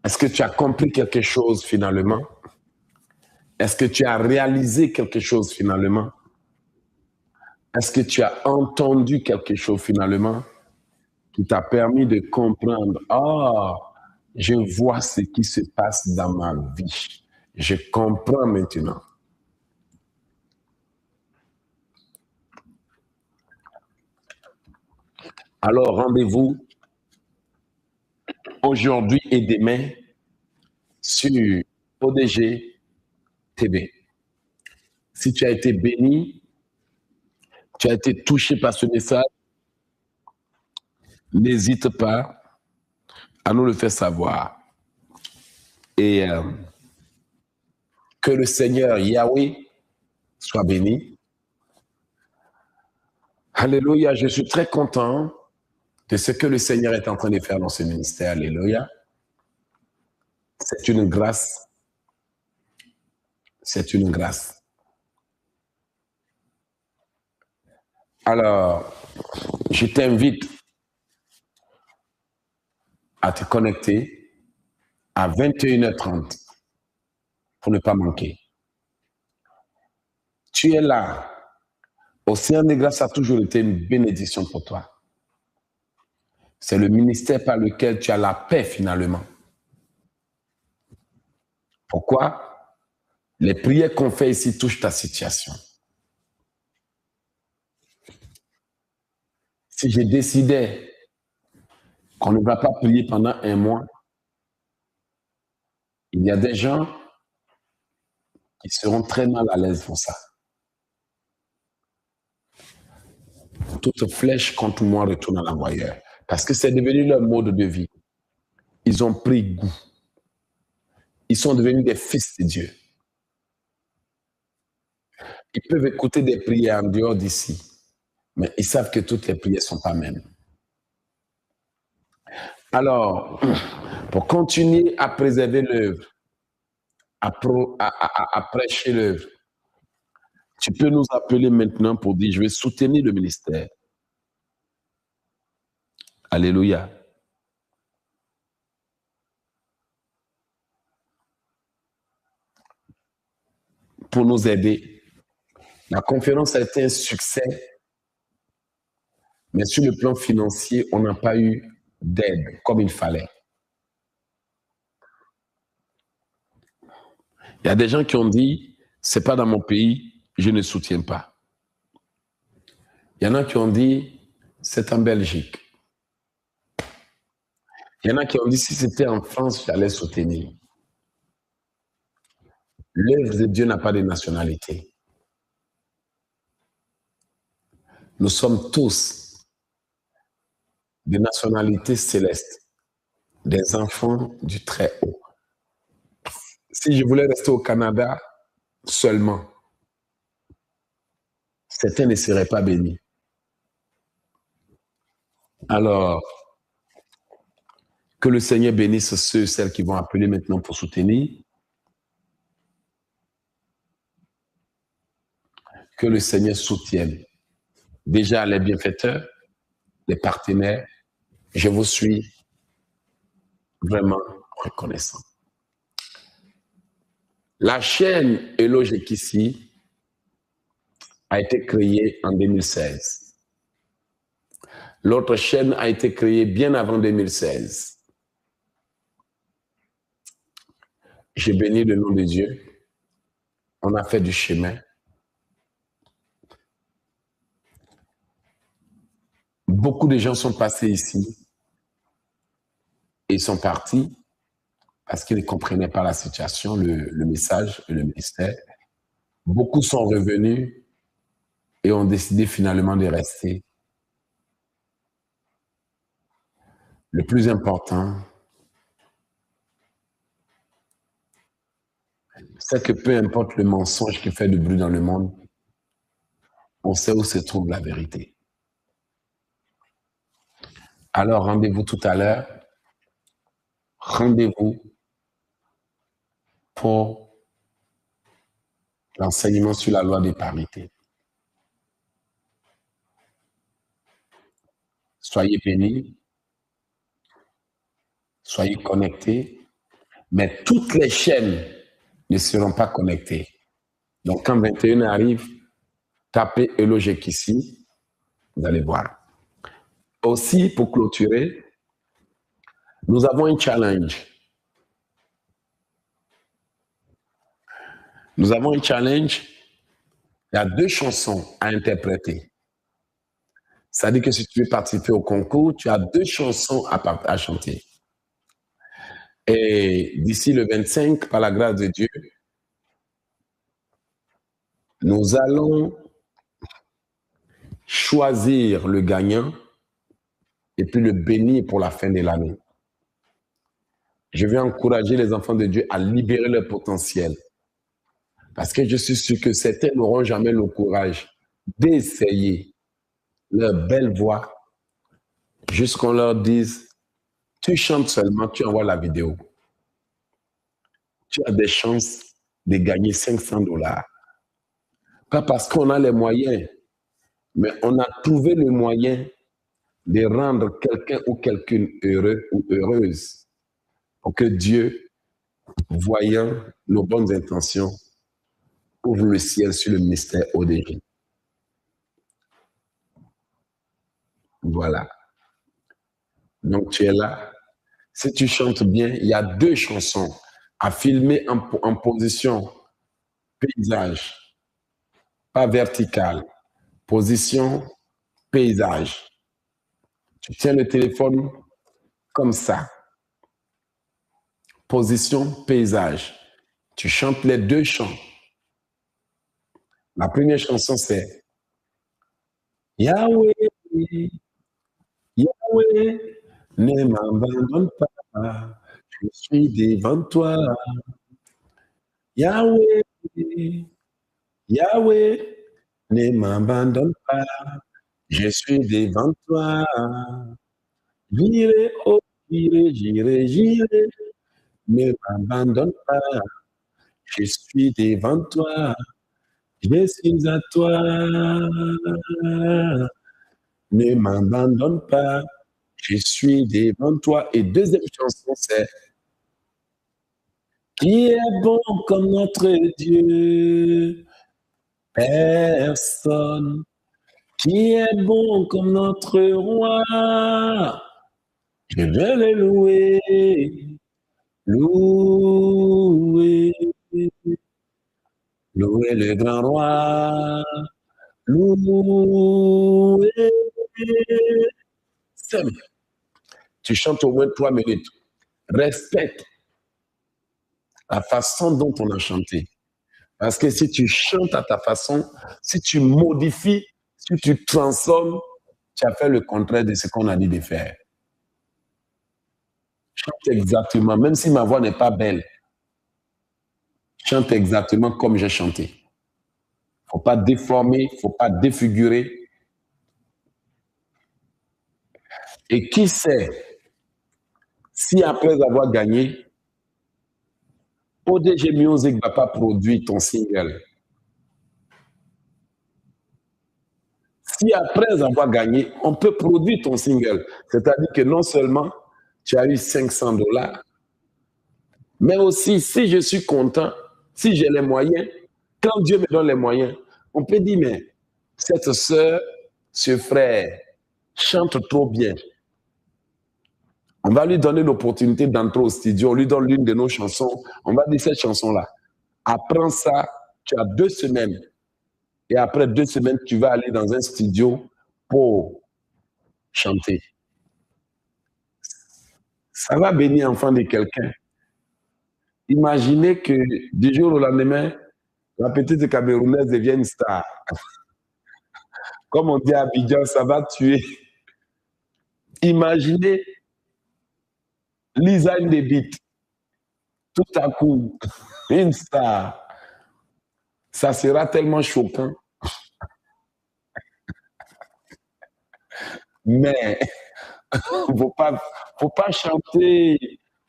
Est-ce que tu as compris quelque chose finalement? Est-ce que tu as réalisé quelque chose finalement? Est-ce que tu as entendu quelque chose finalement qui t'a permis de comprendre, ah, je vois ce qui se passe dans ma vie. Je comprends maintenant. Alors, rendez-vous aujourd'hui et demain sur ODG TV. Si tu as été béni, tu as été touché par ce message, n'hésite pas à nous le faire savoir. Et que le Seigneur Yahweh soit béni. Alléluia, je suis très content de ce que le Seigneur est en train de faire dans ce ministère. Alléluia. C'est une grâce. C'est une grâce. Alors, je t'invite à te connecter à 21h30 pour ne pas manquer. Tu es là. Océan de grâce a toujours été une bénédiction pour toi. C'est le ministère par lequel tu as la paix finalement. Pourquoi? Les prières qu'on fait ici touchent ta situation. Si je décidais qu'on ne va pas prier pendant un mois, il y a des gens qui seront très mal à l'aise pour ça. Toute flèche contre moi retourne à l'envoyeur. Parce que c'est devenu leur mode de vie. Ils ont pris goût. Ils sont devenus des fils de Dieu. Ils peuvent écouter des prières en dehors d'ici, mais ils savent que toutes les prières ne sont pas mêmes. Alors, pour continuer à préserver l'œuvre, à prêcher l'œuvre, tu peux nous appeler maintenant pour dire, je vais soutenir le ministère. Alléluia. Pour nous aider. La conférence a été un succès, mais sur le plan financier, on n'a pas eu d'aide comme il fallait. Il y a des gens qui ont dit, c'est pas dans mon pays, je ne soutiens pas. Il y en a qui ont dit, c'est en Belgique. Il y en a qui ont dit, si c'était en France, j'allais soutenir. L'œuvre de Dieu n'a pas de nationalité. Nous sommes tous des nationalités célestes, des enfants du Très-Haut. Si je voulais rester au Canada seulement, certains ne seraient pas bénis. Alors, que le Seigneur bénisse ceux et celles qui vont appeler maintenant pour soutenir. Que le Seigneur soutienne déjà les bienfaiteurs, les partenaires. Je vous suis vraiment reconnaissant. La chaîne Eloge Kissi a été créée en 2016. L'autre chaîne a été créée bien avant 2016. J'ai béni le nom de Dieu. On a fait du chemin. Beaucoup de gens sont passés ici et sont partis parce qu'ils ne comprenaient pas la situation, le message et le ministère. Beaucoup sont revenus et ont décidé finalement de rester. Le plus important, c'est que peu importe le mensonge qui fait du bruit dans le monde, on sait où se trouve la vérité. Alors, rendez-vous tout à l'heure rendez-vous pour l'enseignement sur la loi des parités. Soyez bénis, soyez connectés, mais toutes les chaînes ne seront pas connectées. Donc, quand 21 arrive, tapez Elogek ici, vous allez voir. Aussi, pour clôturer, nous avons un challenge. Nous avons un challenge. Il y a 2 chansons à interpréter. Ça dit que si tu veux participer au concours, tu as 2 chansons à chanter. Et d'ici le 25, par la grâce de Dieu, nous allons choisir le gagnant et puis le bénir pour la fin de l'année. Je vais encourager les enfants de Dieu à libérer leur potentiel. Parce que je suis sûr que certains n'auront jamais le courage d'essayer leur belle voix jusqu'on leur dise, tu chantes seulement, tu envoies la vidéo. Tu as des chances de gagner 500 $. Pas parce qu'on a les moyens, mais on a trouvé le moyen de rendre quelqu'un ou quelqu'une heureux ou heureuse pour que Dieu, voyant nos bonnes intentions, ouvre le ciel sur le ministère ODG. Voilà. Donc tu es là. Si tu chantes bien, il y a 2 chansons à filmer en position paysage, pas verticale. Position paysage. Tu tiens le téléphone comme ça. Position paysage. Tu chantes les 2 chants. La première chanson, c'est Yahweh, Yahweh, ne m'abandonne pas, je suis devant toi. Yahweh, Yahweh, ne m'abandonne pas, je suis devant toi. J'irai, oh, j'irai, ne m'abandonne pas, je suis devant toi. Je suis à toi, ne m'abandonne pas, je suis devant toi. Et deuxième chanson, c'est qui est bon comme notre Dieu? Personne. Qui est bon comme notre roi? Je vais le louer, louer, louer le grand roi, louer. Simple. Tu chantes au moins 3 minutes. Respecte la façon dont on a chanté. Parce que si tu chantes à ta façon, si tu modifies, si tu transformes, tu as fait le contraire de ce qu'on a dit de faire. Chante exactement, même si ma voix n'est pas belle. Chante exactement comme j'ai chanté. Il ne faut pas déformer, il ne faut pas défigurer. Et qui sait, si après avoir gagné, ODG Music ne va pas produire ton single. Si après avoir gagné, on peut produire ton single. C'est-à-dire que non seulement tu as eu 500 $, mais aussi si je suis content, si j'ai les moyens, quand Dieu me donne les moyens, on peut dire, mais cette sœur, ce frère, chante trop bien. On va lui donner l'opportunité d'entrer au studio, on lui donne l'une de nos chansons, on va dire cette chanson-là. Apprends ça, tu as 2 semaines. Et après 2 semaines, tu vas aller dans un studio pour chanter. Ça va bénir l'enfant de quelqu'un. Imaginez que du jour au lendemain, la petite Camerounaise devient une star. Comme on dit à Abidjan, ça va tuer. Imaginez Lisa Ndebit, tout à coup, une star. Ça sera tellement choquant. Mais faut pas chanter,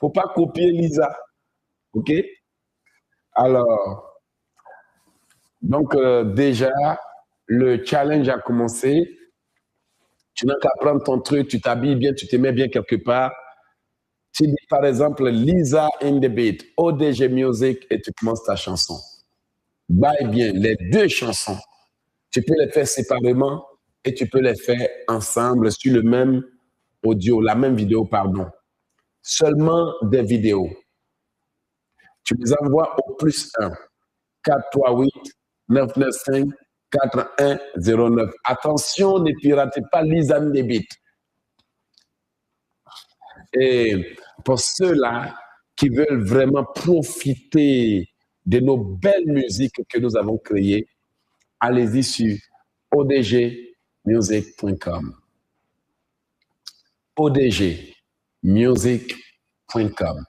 faut pas copier Lisa. OK? Alors, donc déjà, le challenge a commencé. Tu n'as qu'à prendre ton truc, tu t'habilles bien, tu te mets bien quelque part. Tu dis par exemple Lisa in the beat, ODG Music et tu commences ta chanson. Baille bien les deux chansons. Tu peux les faire séparément et tu peux les faire ensemble sur le même audio, la même vidéo, pardon. Seulement des vidéos. Tu les envoies au +1 438 995 4109. Attention, ne piratez pas Lisa in the beat. Et pour ceux-là qui veulent vraiment profiter de nos belles musiques que nous avons créées, allez-y sur odgmusic.com. odgmusic.com.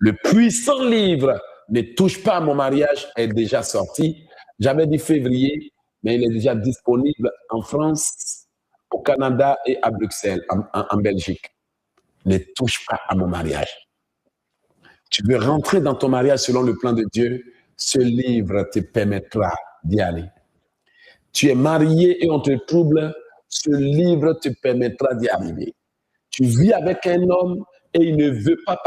Le puissant livre Ne touche pas à mon mariage est déjà sorti. J'avais dit février, mais il est déjà disponible en France, au Canada et à Bruxelles, en Belgique. Ne touche pas à mon mariage. Tu veux rentrer dans ton mariage selon le plan de Dieu, ce livre te permettra d'y aller. Tu es marié et on te trouble, ce livre te permettra d'y arriver. Tu vis avec un homme et il ne veut pas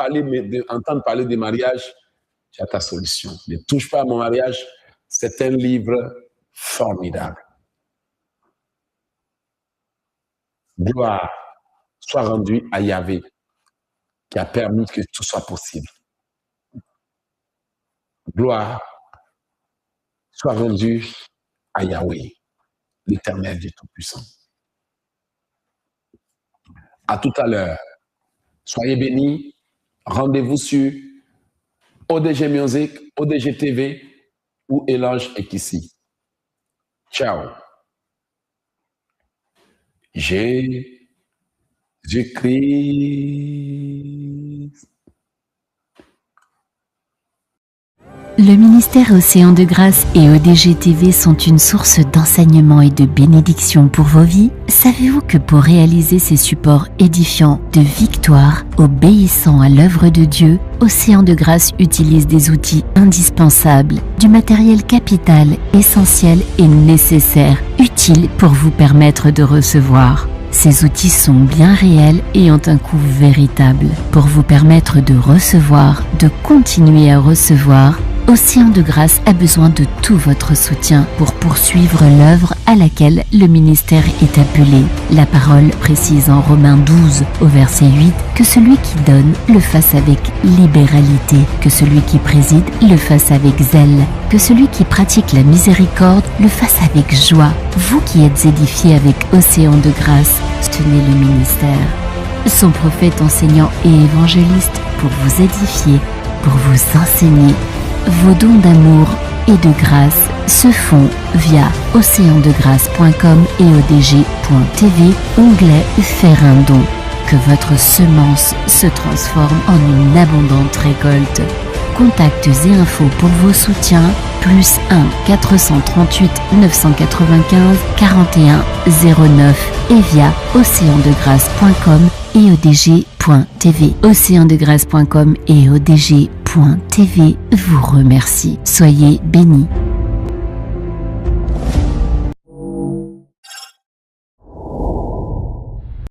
entendre parler de mariage, tu as ta solution. Ne touche pas à mon mariage, c'est un livre formidable. Gloire soit rendue à Yahvé, qui a permis que tout soit possible. Gloire soit rendue à Yahweh, l'Éternel du Tout-Puissant. À tout à l'heure. Soyez bénis. Rendez-vous sur ODG Music, ODG TV ou Elange est ici. Ciao. Jésus-Christ. Le ministère Océan de Grâce et ODG TV sont une source d'enseignement et de bénédiction pour vos vies. Savez-vous que pour réaliser ces supports édifiants de victoire, obéissant à l'œuvre de Dieu, Océan de Grâce utilise des outils indispensables, du matériel capital, essentiel et nécessaire, utile pour vous permettre de recevoir. Ces outils sont bien réels et ont un coût véritable. Pour vous permettre de recevoir, de continuer à recevoir, Océan de Grâce a besoin de tout votre soutien pour poursuivre l'œuvre à laquelle le ministère est appelé. La parole précise en Romains 12 au verset 8 que celui qui donne le fasse avec libéralité, que celui qui préside le fasse avec zèle, que celui qui pratique la miséricorde le fasse avec joie. Vous qui êtes édifiés avec Océan de Grâce, soutenez le ministère. Son prophète, enseignant et évangéliste pour vous édifier, pour vous enseigner. Vos dons d'amour et de grâce se font via oceandegrace.com et odg.tv, onglet Faire un don. Que votre semence se transforme en une abondante récolte. Contacts et infos pour vos soutiens, +1 438 995 41 09 et via oceandegrace.com et odg.tv. Oceandegrace.com et odg.tv vous remercie. Soyez bénis.